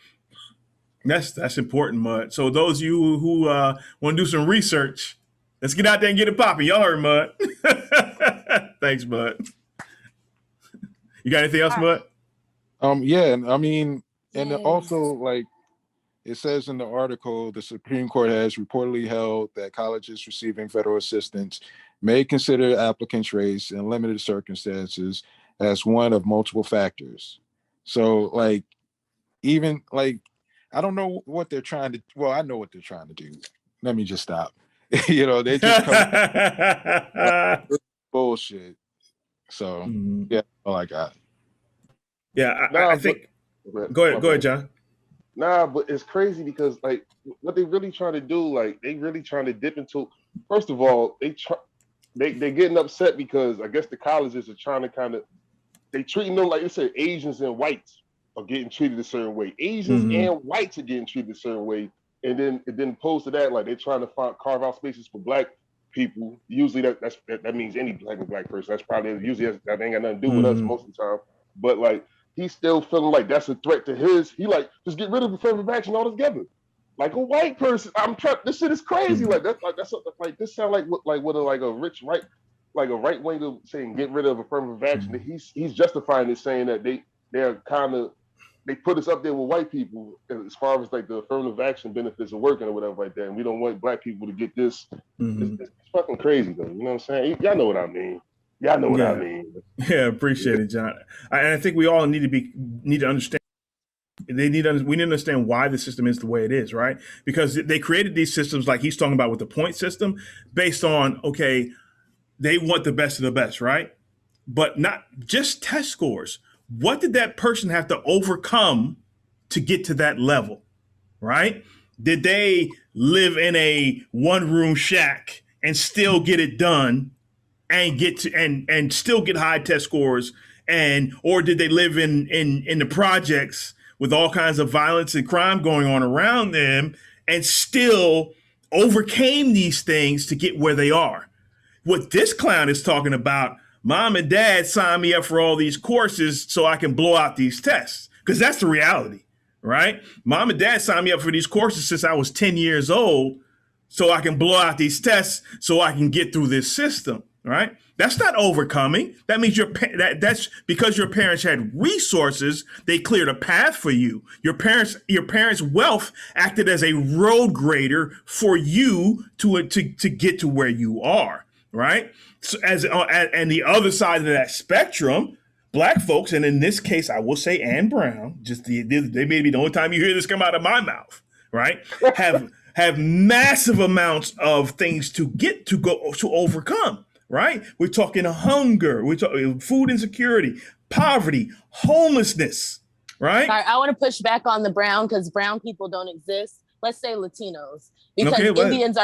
that's important, Mud. So those of you who want to do some research, let's get out there and get it popping. Y'all heard Mud. Thanks, Mud. You got anything else, Mud? Yeah, and I mean, and also, like it says in the article, the Supreme Court has reportedly held that colleges receiving federal assistance may consider applicants' race in limited circumstances as one of multiple factors. So, like, even like, I don't know what they're trying to. Well, I know what they're trying to do. Let me just stop. They just come bullshit. So yeah, all I got. Yeah, I think. Go ahead, John. Nah, but it's crazy because like what they really trying to do, like they really trying to dip into. First of all, they're getting upset because I guess the colleges are trying to they treating them like they said Asians and whites are getting treated a certain way. Asians and whites are getting treated a certain way, and then opposed to that, like they're trying to carve out spaces for black people. Usually that means any black person. That ain't got nothing to do with us most of the time. But like he's still feeling like that's a threat to his. He like just get rid of affirmative action altogether. Like a white person, this shit is crazy. Like this sound like a rich right, like a right winger saying get rid of affirmative action. He's justifying it, saying that they put us up there with white people as far as like the affirmative action benefits of working or whatever like that. And we don't want black people to get this. It's fucking crazy though. You know what I'm saying? Y'all know what I mean. Y'all know what I mean. Yeah, appreciate it, John. And I think we all need to understand. We need to understand why the system is the way it is, right? Because they created these systems like he's talking about with the point system based on, okay, they want the best of the best, right? But not just test scores. What did that person have to overcome to get to that level, right? Did they live in a one-room shack and still get it done and get to and still get high test scores, or did they live in the projects with all kinds of violence and crime going on around them and still overcame these things to get where they are? What this clown is talking about, mom and dad signed me up for all these courses so I can blow out these tests, because that's the reality, right? Mom and dad signed me up for these courses since I was 10 years old so I can blow out these tests so I can get through this system. Right? That's not overcoming. That means that's because your parents had resources. They cleared a path for you. Your parents' wealth acted as a road grader for you to get to where you are. Right? So and the other side of that spectrum, black folks, and in this case, I will say Ann Brown. They may be the only time you hear this come out of my mouth. Right? Have massive amounts of things to overcome. Right? We're talking hunger. We're talking food insecurity, poverty, homelessness. Right? Sorry, I want to push back on the brown because brown people don't exist. Let's say Latinos, because Indians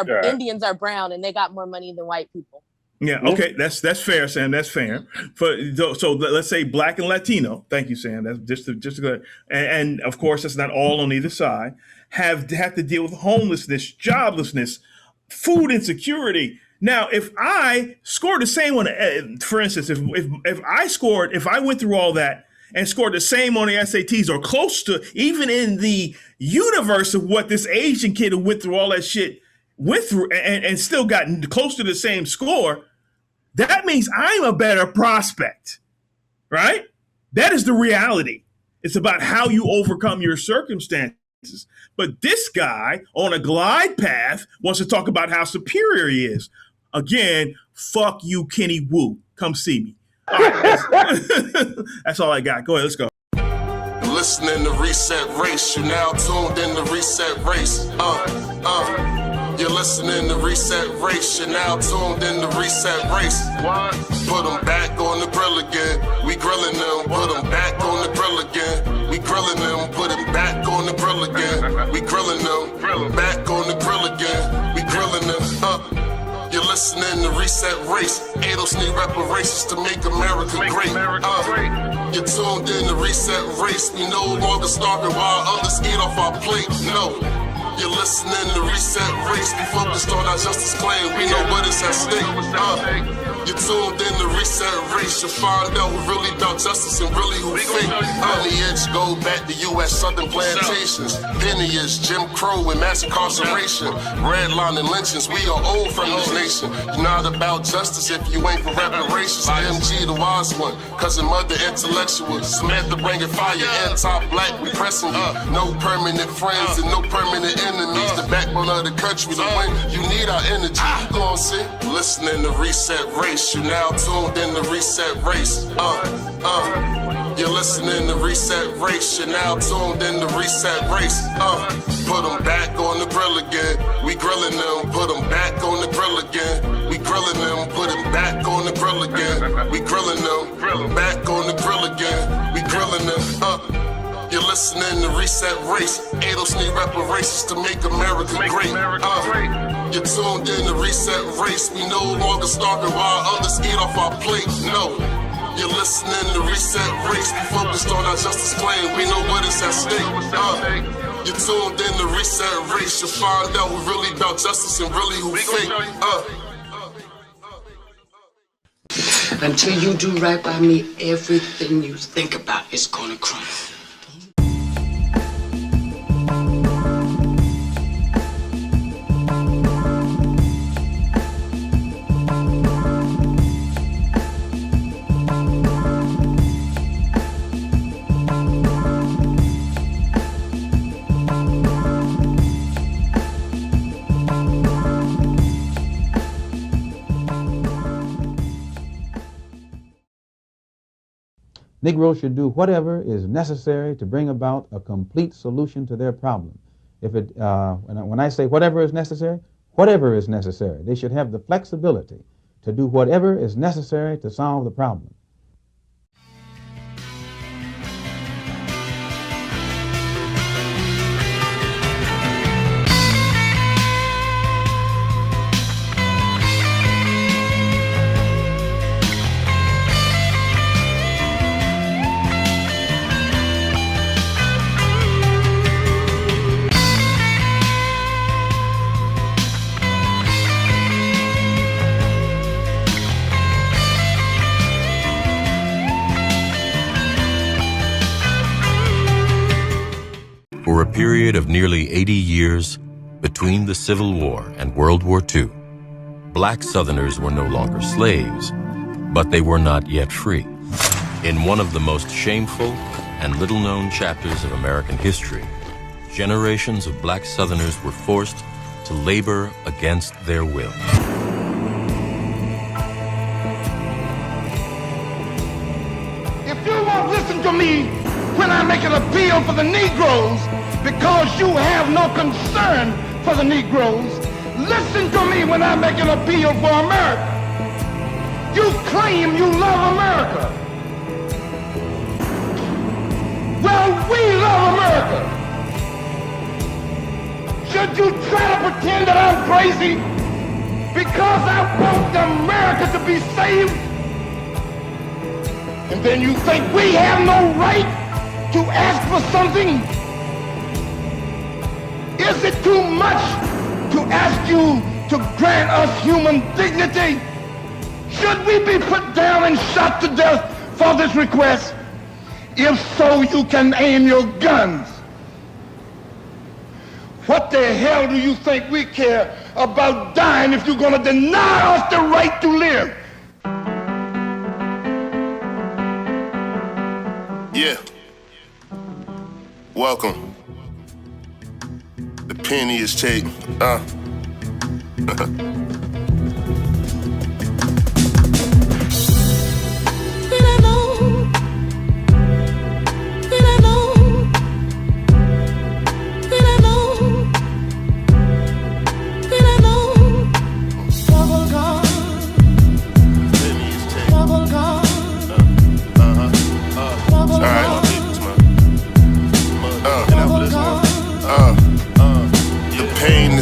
are brown and they got more money than white people. Yeah. Okay. That's fair, Sam. That's fair. So let's say black and Latino. Thank you, Sam. That's just good. And of course, that's not all on either side. Have to deal with homelessness, joblessness, food insecurity. Now, if I scored the same on, for instance, if I went through all that and scored the same on the SATs or close to, even in the universe of what this Asian kid who went through all that shit went through and still got close to the same score, that means I'm a better prospect, right? That is the reality. It's about how you overcome your circumstances. But this guy on a glide path wants to talk about how superior he is. Again, fuck you, Kenny Wu. Come see me. All right, that's all I got. Go ahead, let's go. Listening to Reset Race, you're now tuned in to Reset Race. You're listening to Reset Race. You're now tuned in to Reset Race. What? Put them back on the grill again. We grilling them. Put them back on the grill again. We grilling them. Put them back on the grill again. We grilling them. Back on the grill again. We grilling them. You're listening to Reset Race. ADOS need reparations to make America great. You're tuned in to Reset Race. We no longer starving while others eat off our plate. No. You're listening to Reset Race. We focused on our justice claim. We know what is at stake. You're tuned in to Reset Race. You'll find out who really about justice and really who fake. Lineage go back to US Southern plantations. Lineage, Jim Crow and mass incarceration. Redlining lynchings. We are old from this nation. You're not about justice if you ain't for reparations. MG the wise one. Cousin mother intellectual. Samantha bringing fire. Anti-black. We pressing you. No permanent friends and no permanent enemies. The backbone of the country. To win, you need our energy. You gon' see. Listening to Reset Race. You now tuned in to Reset Race. You're listening to Reset Race. You're now tuned in to Reset Race. Put them back on the grill again. We grilling them. Put them back on the grill again. We grilling them. Put them back on the grill again. We grilling them. Back on the grill again. We grilling them. You're listening to Reset Race. ADOS need reparations to make America great. You're tuned in to Reset Race. We no longer starving while others eat off our plate. No. You're listening to Reset Race. We focused on our justice claim. We know what is at stake. You're tuned in to Reset Race. You'll find out who really about justice and really who fake. Until you do right by me, everything you think about is gonna crumble. Negroes should do whatever is necessary to bring about a complete solution to their problem. When I say whatever is necessary, they should have the flexibility to do whatever is necessary to solve the problem. For a period of nearly 80 years, between the Civil War and World War II, black Southerners were no longer slaves, but they were not yet free. In one of the most shameful and little-known chapters of American history, generations of black Southerners were forced to labor against their will. If you won't listen to me when I make an appeal for the Negroes, because you have no concern for the Negroes, listen to me when I make an appeal for America. You claim you love America. Well, we love America. Should you try to pretend that I'm crazy because I want America to be saved? And then you think we have no right to ask for something? Is it too much to ask you to grant us human dignity? Should we be put down and shot to death for this request? If so, you can aim your guns. What the hell do you think we care about dying if you're gonna deny us the right to live? Yeah. Welcome. The penny is taken. Did I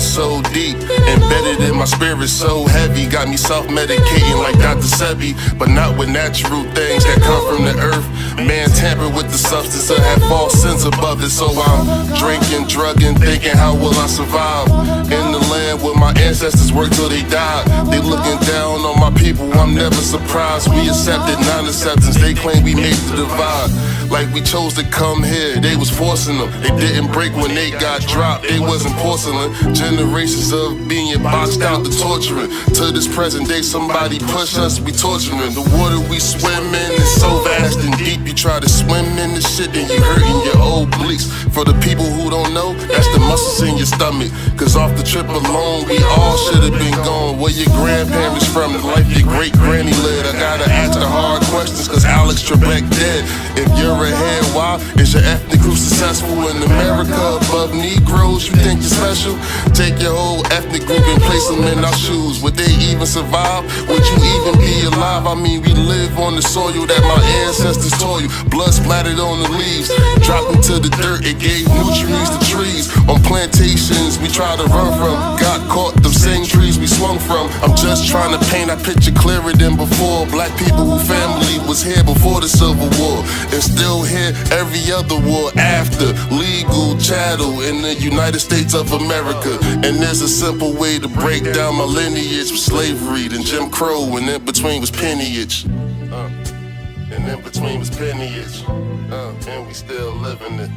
so deep, embedded in my spirit so heavy, got me self-medicating like Dr. Sebi, but not with natural things that come from the earth. Man tampered with the substance or had false sins above it, so I'm drinking, drugging, thinking how will I survive in the land where my ancestors worked till they died. They looking down on my people, I'm never surprised. We accepted non-acceptance, they claim we made the divide. Like we chose to come here, they was forcing them. They didn't break when they got dropped, they wasn't porcelain. Generations of being boxed out to torturing. To this present day, somebody push us, we torturing. The water we swim in is so vast and deep. You try to swim in the shit, then you hurting your obliques. For the people who don't know, that's the muscles in your stomach. Cause off the trip alone, we all should have been gone. Where your grandparents from, the life your great granny led. I gotta ask the hard questions, cause Alex Trebek dead. If you're ahead, why is your ethnic group successful in America above Negroes? You think you're special? Take your whole ethnic group and place them in our shoes. Would they even survive? Would you even be alive? I mean, we live on the soil that my ancestors toiled. Blood splattered on the leaves, dropped into the dirt, it gave nutrients to trees. On plantations we try to run from, got caught them same trees we swung from. I'm just trying to paint a picture clearer than before. Black people whose family was here before the Civil War, and still here every other war after. Legal chattel in the United States of America. And there's a simple way to break down my lineage with slavery, then Jim Crow, and in between was peonage. And in between was peonage. And we still living it.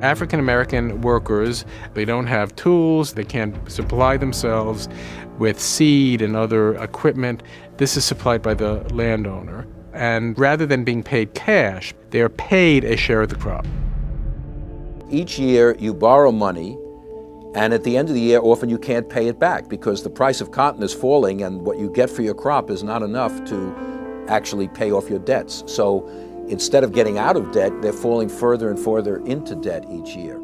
African American workers, they don't have tools, they can't supply themselves with seed and other equipment. This is supplied by the landowner. And rather than being paid cash, they are paid a share of the crop. Each year you borrow money, and at the end of the year often you can't pay it back because the price of cotton is falling and what you get for your crop is not enough to actually pay off your debts. So instead of getting out of debt, they're falling further and further into debt each year.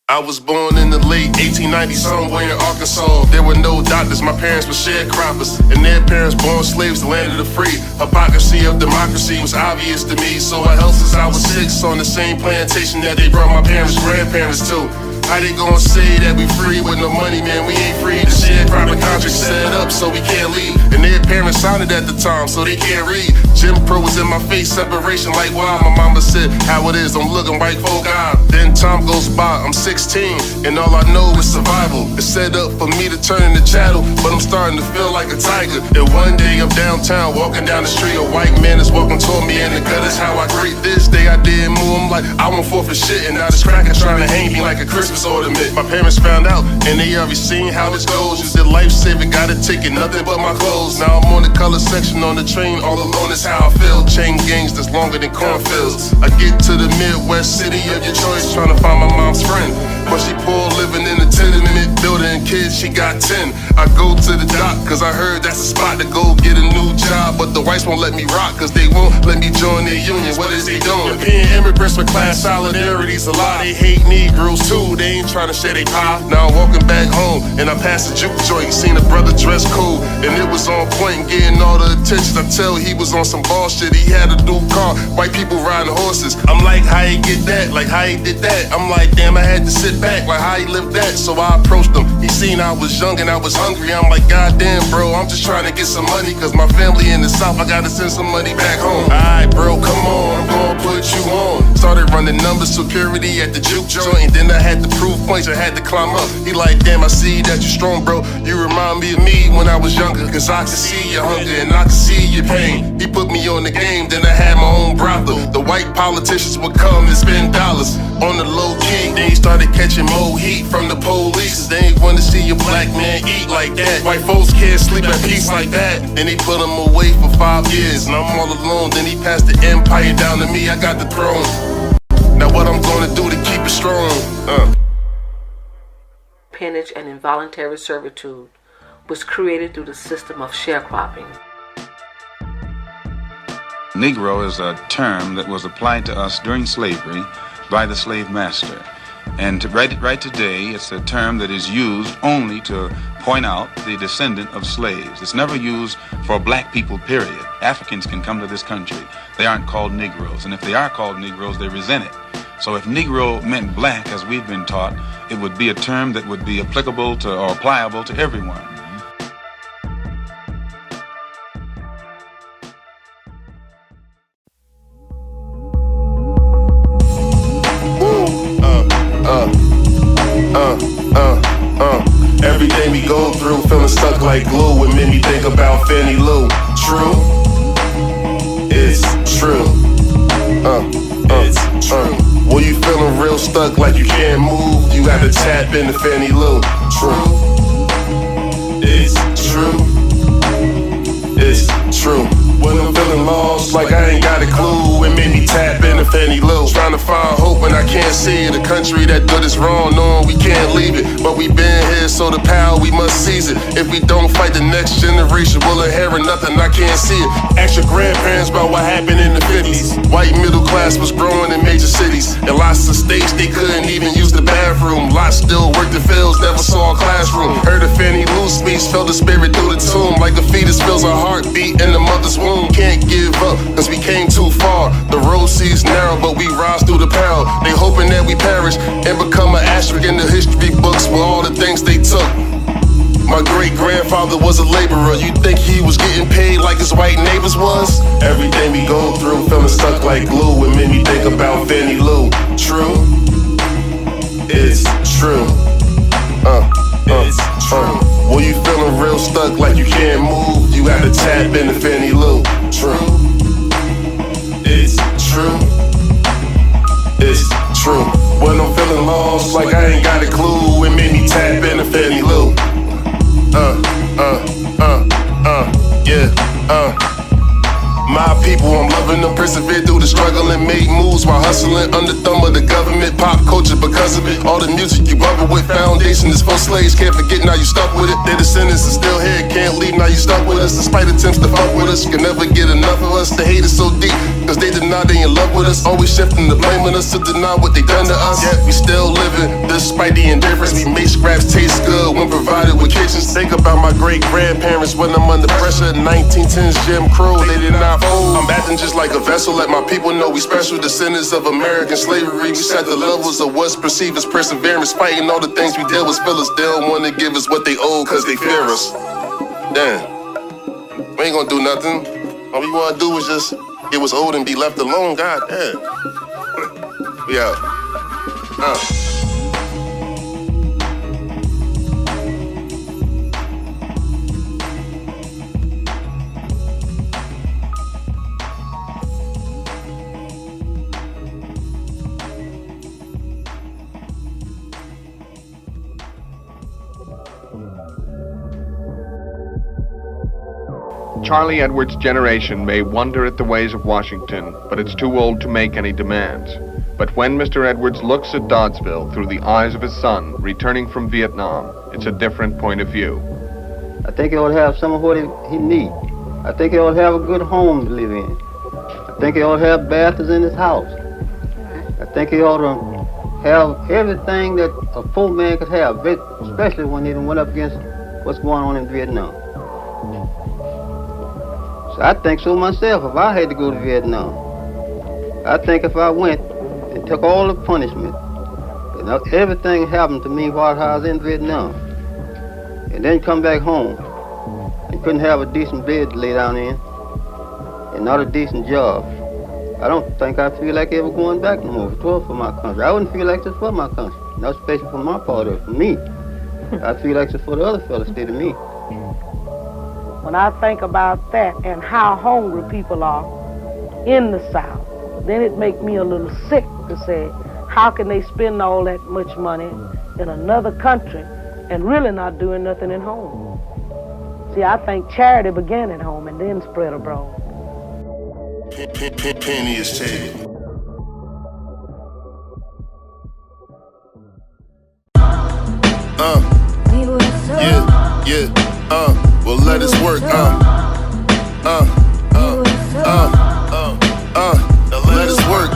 I was born in the late 1890s somewhere in Arkansas. There were no doctors, my parents were sharecroppers, and their parents born slaves, the land of the free. Hypocrisy of democracy was obvious to me, so I held since I was 6 on the same plantation that they brought my parents' grandparents to. How they gonna say that we free with no money, man? We ain't free. The sharecropping contract set up so we can't leave, and their parents signed it at the time so they can't read. Jim Crow was in my face, separation like why? My mama said how it is, I'm looking white folk eye. Then time goes by, I'm 16, and all I know is survival. It's set up for me to turn into chattel, but I'm starting to feel like a tiger. And one day I'm downtown, walking down the street, a white man is walking toward me in the gutters. How I greet this day I didn't move, I'm like, I won't forfeit shit, and now this cracker trying to hang me like a Christmas ornament. My parents found out, and they already seen how this goes. Use their lifesaver, got a ticket, nothing but my clothes. Now I'm on the color section on the train, all alone is how I feel. Chain gangs that's longer than cornfields. I get to the Midwest city of your choice, trying to find my mom's friend, but she poor, living in a tenement building, kids she got 10. I go to the dock, cause I heard that's a spot to go get a new job, but the whites won't let me rock, cause they won't let me join their union. What is they doing? Being immigrants with class solidarity's a lie. They hate Negroes too, they ain't trying to share their pie. Now I'm walking back home, and I passed a juke joint, seen a brother dressed cool, and it was on point and getting all the attention. I tell he was on some ball shit, he had a new car, white people riding horses. I'm like, how he get that? Like, how he did that? I'm like, damn, I had to sit back, like, how he lived that? So I approached him, he seen I was young and I was hungry. I'm like, goddamn, bro, I'm just trying to get some money, cause my family in the South, I gotta send some money back home. Alright, bro, come on, I'm gonna put you on. Started running numbers, security at the juke joint, and then I had to prove points, I had to climb up. He like, damn, I see that you strong, bro. You remind me of me when I was younger, cause I could see your hunger and I could see your pain. He put me on the game, then I had my own brothel. The white politicians would come and spend dollars on the low key. Then he started catching more heat from the police. They ain't want to see a black man eat like that. White folks can't sleep at peace like that. Then they put him away for 5 years, and I'm all alone. Then he passed the empire down to me, I got the throne. Now what I'm gonna do to keep it strong? Peonage and involuntary servitude was created through the system of sharecropping. Negro is a term that was applied to us during slavery by the slave master. And right today, it's a term that is used only to point out the descendant of slaves. It's never used for black people, period. Africans can come to this country. They aren't called Negroes. And if they are called Negroes, they resent it. So if Negro meant black, as we've been taught, it would be a term that would be applicable to or applicable to everyone. Every day we go through, feeling stuck like glue. It made me think about Fannie Lou. True, it's true. It's true. Well, you feeling real stuck like you can't move. You gotta tap into Fannie Lou. True, it's true. It's true. When I'm feeling lost, like I ain't got a clue, it made me tap into Fannie Lou. Trying to find hope when I can't see it. A country that did us wrong, knowing we can't leave it. But we been here, so the power we must seize it. If we don't fight, the next generation will inherit nothing. I can't see it. Ask your grandparents about what happened in the 50s. White middle class was growing in major cities. In lots of states, they couldn't even use the bathroom. Lots still worked the fields, never saw a classroom. Heard a Fannie Lou speech, felt the spirit through the tomb. Like a fetus feels a heartbeat in the mother's womb. Can't give up, cause we came too far. The road seems narrow, but we rise through the peril. They hoping that we perish and become an asterisk in the history books with all the things they took. My great-grandfather was a laborer. You think he was getting paid like his white neighbors was? Every day we go through, feeling stuck like glue. It made me think about Fannie Lou. True, it's true. It's true. Well, you feeling real stuck like you can't move. You gotta tap into Fannie Lou. True, it's true. It's true. When I'm feeling lost, like I ain't got a clue, it made me tap into Fannie Lou. My people, I'm loving them, persevere through the struggle and make moves while hustling under thumb of the government. Pop culture because of it. All the music you bubble with, foundation is for slaves. Can't forget, now you stuck with it. Their descendants are still here, can't leave, now you stuck with us. Despite attempts to fuck with us, you can never get enough of us. The hate is so deep, cause they deny they in love with us. Always shifting the blame on us to deny what they done to us. Yet we still living, despite the indifference. We make scraps taste good when provided with kitchens. Think about my great-grandparents when I'm under pressure. 1910s Jim Crow, they did not fold. I'm acting just like a vessel, let my people know we special. Descendants of American slavery, we set the levels of what's perceived as perseverance. Fighting all the things we did was fill us. They don't wanna give us what they owe cause they fear us. Damn, we ain't gonna do nothing. All we wanna do is just get what's old and be left alone. God damn. We out. Charlie Edwards' generation may wonder at the ways of Washington, but it's too old to make any demands. But when Mr. Edwards looks at Doddsville through the eyes of his son returning from Vietnam, it's a different point of view. I think he ought to have some of what he needs. I think he ought to have a good home to live in. I think he ought to have bathrooms in his house. I think he ought to have everything that a full man could have, especially when he went up against what's going on in Vietnam. So I think so myself if I had to go to Vietnam. I think if I went and took all the punishment, and everything happened to me while I was in Vietnam, and then come back home and couldn't have a decent bed to lay down in, and not a decent job, I don't think I feel like ever going back no more for my country. I wouldn't feel like this for my country, not especially for my part of it, for me. I feel like it's for the other fellas instead of me. When I think about that and how hungry people are in the South, then it makes me a little sick to say, how can they spend all that much money in another country and really not doing nothing at home? See, I think charity began at home and then spread abroad. Penny is taken. Well, let us work, let us work,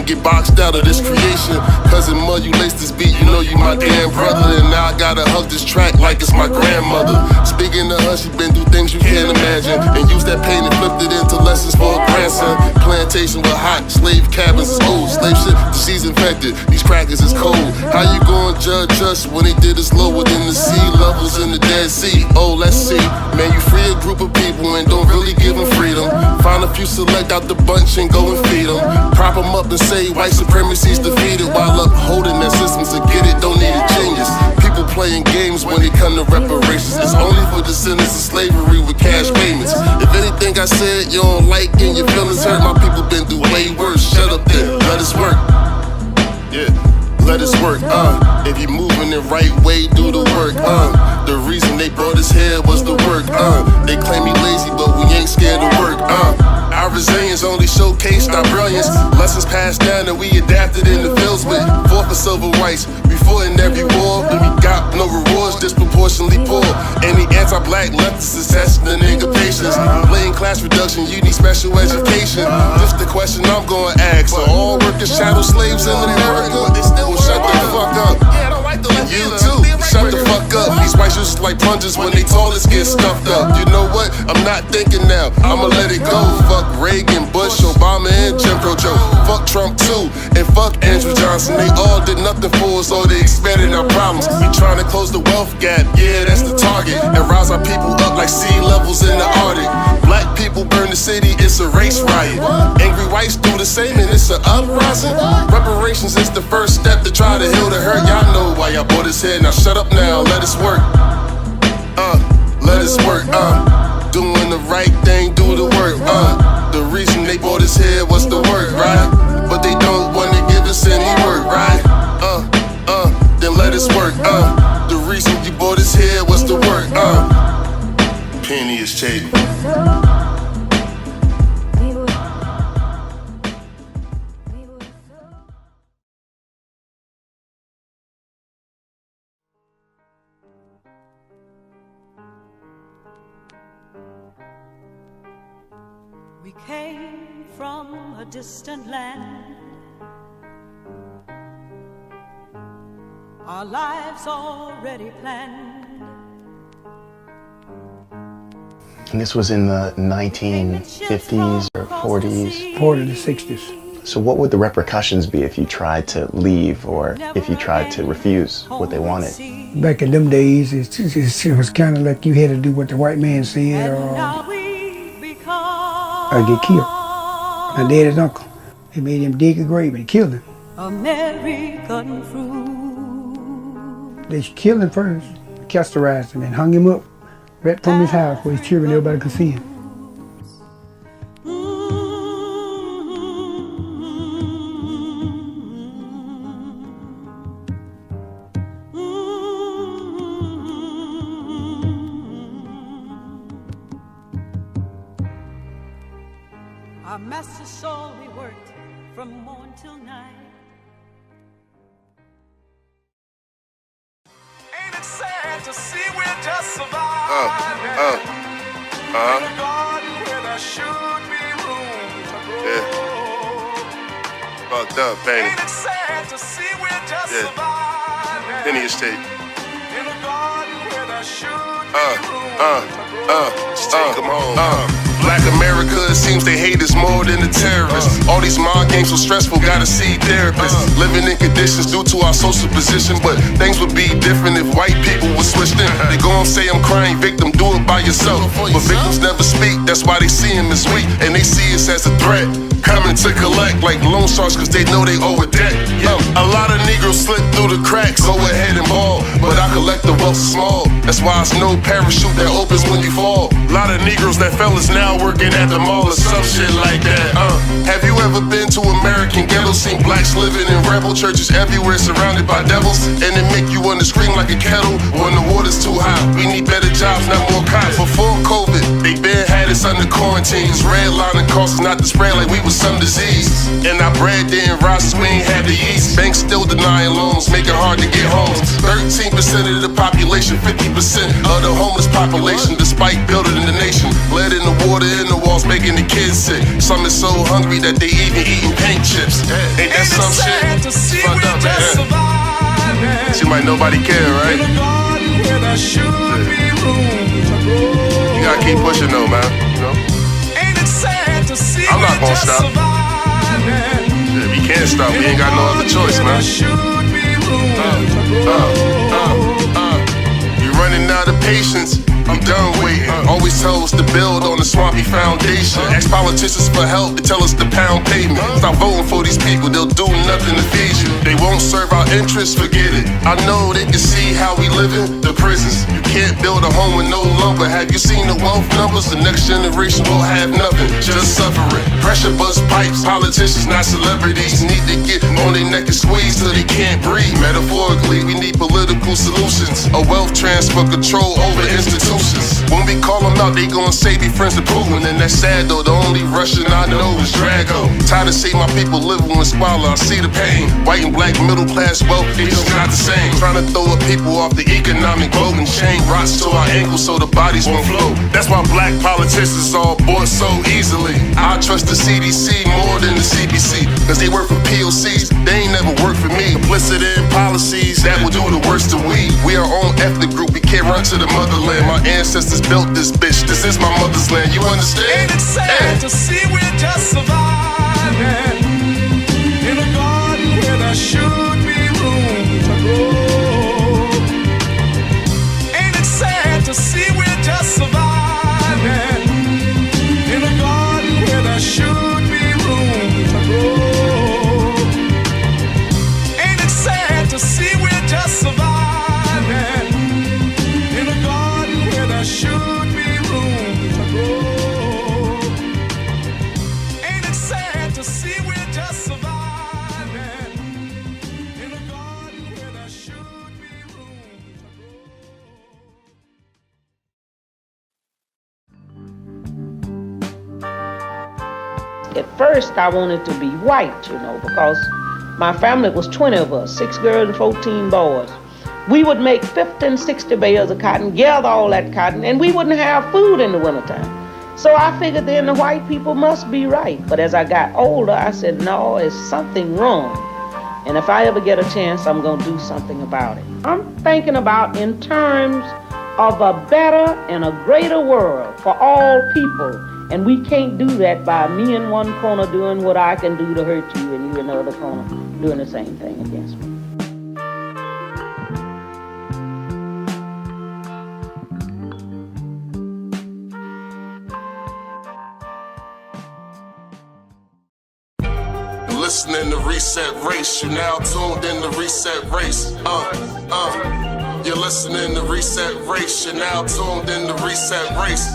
can't get boxed out of this creation. Cousin Mud, you laced this beat, you know you my damn brother. And now I gotta hug this track like it's my grandmother. Speaking of her, she been through things you can't imagine, and used that pain and flipped it into lessons for a grandson. Plantation with hot, slave cabins is old. Slave shit, disease infected, these crackers is cold. How you gonna judge us when they did us lower than the sea levels in the Dead Sea? Oh, let's see. Man, you free a group of people and don't really give them freedom. Find a few, select out the bunch and go and feed them. Prop them up and say white supremacy's defeated, while upholding their systems to get it don't need a genius. People playing games when it come to reparations. It's only for descendants of slavery with cash payments. If anything I said you don't like and your feelings hurt, my people been through way worse. Shut up then, let us work. Yeah, let us work. If you moving the right way, do the work. The reason they brought us here was the work. They claim me lazy, but we ain't scared to work. Our resilience only showcased our brilliance. Lessons passed down that we adapted in the fields with. Fought for civil rights, we fought in every war, but we got no rewards, disproportionately poor. Any anti-black leftist is testing the nigga patience. Blatant class reduction, you need special education. Just the question I'm gonna ask: are all workers shadow slaves in America? They still shut the fuck up. And you too, shut the fuck up. These white shoes like plungers when they tallest get stuffed up. You know what? I'm not thinking now, I'ma let it go. Fuck Reagan, Bush, Obama, and Jim Crow Joe. Fuck Trump too, and fuck Andrew Johnson. They all did nothing for us, or they expanded our problems. We trying to close the wealth gap, yeah, that's the target. And rise our people up like sea levels in the Arctic. Black people burn the city, it's a race riot. Angry whites do the same and it's an uprising. Reparations is the first step to try to heal the hurt. Y'all know why y'all bought his head, now shut up now, let us work. Let us work, doing the right thing, do the work, the reason they bought us here was the work, right? But they don't wanna give us any work, right? Then let us work, the reason you bought us here was the work, penny is cheap. We came from a distant land. Our lives already planned. And this was in the 1950s or 40s? 40 to 60s. So what would the repercussions be if you tried to leave or if you tried to refuse what they wanted? Back in them days, it was kind of like you had to do what the white man said or get killed. My daddy's uncle, they made him dig a grave and killed him. American fruit. They killed him first, castorized him, and hung him up right from his house where his children, everybody could see him. Our master saw we worked from morn till night. Ain't it sad to see we're just surviving in a garden where there should be room to grow? Yeah. Fucked up, baby. Ain't it sad to see we're just surviving Penny is cheap. in a garden where there should be room Just take them home. Black America, it seems they hate us more than the terrorists. All these mind games so stressful, gotta see therapists. Living in conditions due to our social position, but things would be different if white people were switched in. They gon' say I'm crying victim, do it by yourself. But victims never speak, that's why they see him as weak. And they see us as a threat, coming to collect like loan sharks, cause they know they owe a debt. A lot of Negroes slip through the cracks, go ahead and ball, but our collective wealth is small. That's why it's no parachute that opens when you fall. A lot of Negroes that fell is now working at the mall or some shit like that. Have you ever been to American ghettos, seen blacks living in rebel churches everywhere surrounded by devils? And it make you wanna scream like a kettle when the water's too hot. We need better jobs, not more cops. Before COVID, they been had it's under quarantine. This redlining costs us not to spread like we was some disease. And our bread didn't rise, so we ain't had the yeast. Banks still denying loans, make it hard to get homes. 13% of the population, 50% of the homeless population, despite building the nation. Lead in the water, in the walls, making the kids sick. Some is so hungry that they even eating paint chips. Ain't that some shit? Fucked up, man. Seem like nobody care, right? You gotta keep pushing though, man. You know? I'm not gonna stop. Shit, we can't stop. We ain't got no other choice, man. We running out of patience. I'm done waiting. Always tell us to build on a swampy foundation. Ask politicians for help, they tell us to pound pavement. Stop voting for these people, they'll do nothing to feed you. They won't serve our interests, forget it. I know they can see how we live in the prisons. You can't build a home with no lumber. Have you seen the wealth numbers? The next generation will have nothing, just suffering. Pressure bust pipes, politicians, not celebrities, need to get on their neck and squeeze till they can't breathe. Metaphorically, we need political solutions. A wealth transfer, control over institutions. When we call them out, they gon' say be friends to Putin. And that's sad though, the only Russian I know is Drago. Tired of seeing my people living with squalor, I see the pain. White and black middle class wealth, it's just not the same. Trying to throw up people off the economic boat and chain rots to our ankles so the bodies won't float. That's why black politicians are bought so easily. I trust the CDC more than the CBC, cause they work for POCs, they ain't never worked for me. Complicit in policies that will do the worst to we. We are our own ethnic group, we can't run to the motherland. My ancestors built this bitch, this is my mother's land, you understand? Ain't it sad to see we're just surviving in a garden where there should be room to grow? Ain't it sad to see we're just surviving in a garden where there should be room to grow? Ain't it sad to see we're just surviving in a garden where there should be room to grow? Ain't it sad to see we're just surviving in a garden where there should be room to grow? At first, I wanted to be white, because my family was 20 of us, 6 girls and 14 boys. We would make 50 and 60 bales of cotton, gather all that cotton, and we wouldn't have food in the wintertime. So I figured then the white people must be right. But as I got older, I said, no, it's something wrong. And if I ever get a chance, I'm going to do something about it. I'm thinking about in terms of a better and a greater world for all people. And we can't do that by me in one corner doing what I can do to hurt you and you in the other corner doing the same thing against me. Listening to Reset Race, you're now tuned in to Reset Race. You're listening to Reset Race, you're now tuned in to Reset Race.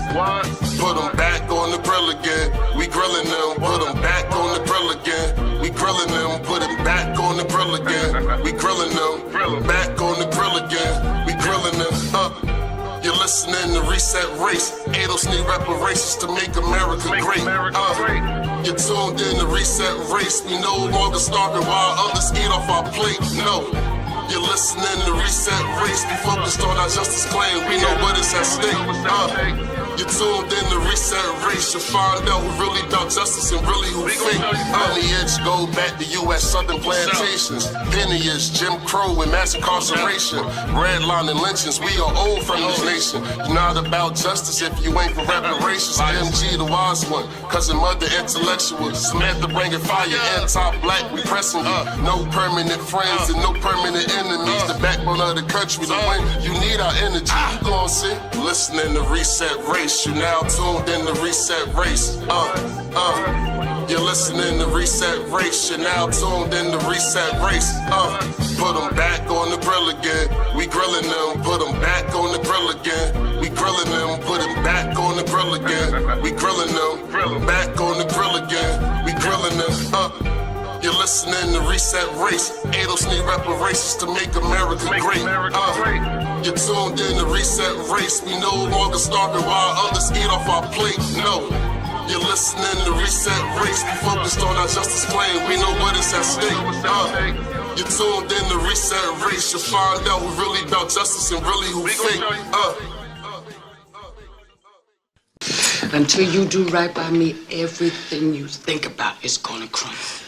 Put them back on the grill again, we grilling them. Put them back on the grill again, we grilling them. Put them back on the grill again, we grilling them. Back on the grill again, we grilling them. You're listening to Reset Race. Adults need reparations to make America great. You're tuned in to Reset Race. We no longer starving while others eat off our plate. No. You're listening to Reset Race. We focused on our justice claim. We know what is at stake. You're tuned in to Reset Race. You'll find out who really about justice and really who fake. Lineage go back to US Southern plantations. Lineage, Jim Crow and mass incarceration. Redline and lynchings, we are old from this nation. You're not about justice if you ain't for reparations. MG the wise one, cousin mother intellectual. Samantha bringing fire, anti-black, we pressing you. No permanent friends and no permanent enemies. The backbone of the country, the win, you need our energy. You gon' see? Listening to Reset Race. You now tuned in to Reset Race. You're listening to Reset Race. You're now tuned in to Reset Race. Put them back on the grill again, we grilling them. Put them back on the grill again, we grilling them. Put them back on the grill again, we grilling them. Back on the grill again, we grilling them. You're listening to Reset Race. ADOS need reparations to make America great. You're tuned in to Reset Race. We no longer starving while others eat off our plate. No. You're listening to Reset Race. We focused on our justice claim. We know what is at stake. You're tuned in to Reset Race. You'll find out who really about justice and really who fake. Until you do right by me, everything you think about is gonna crumble.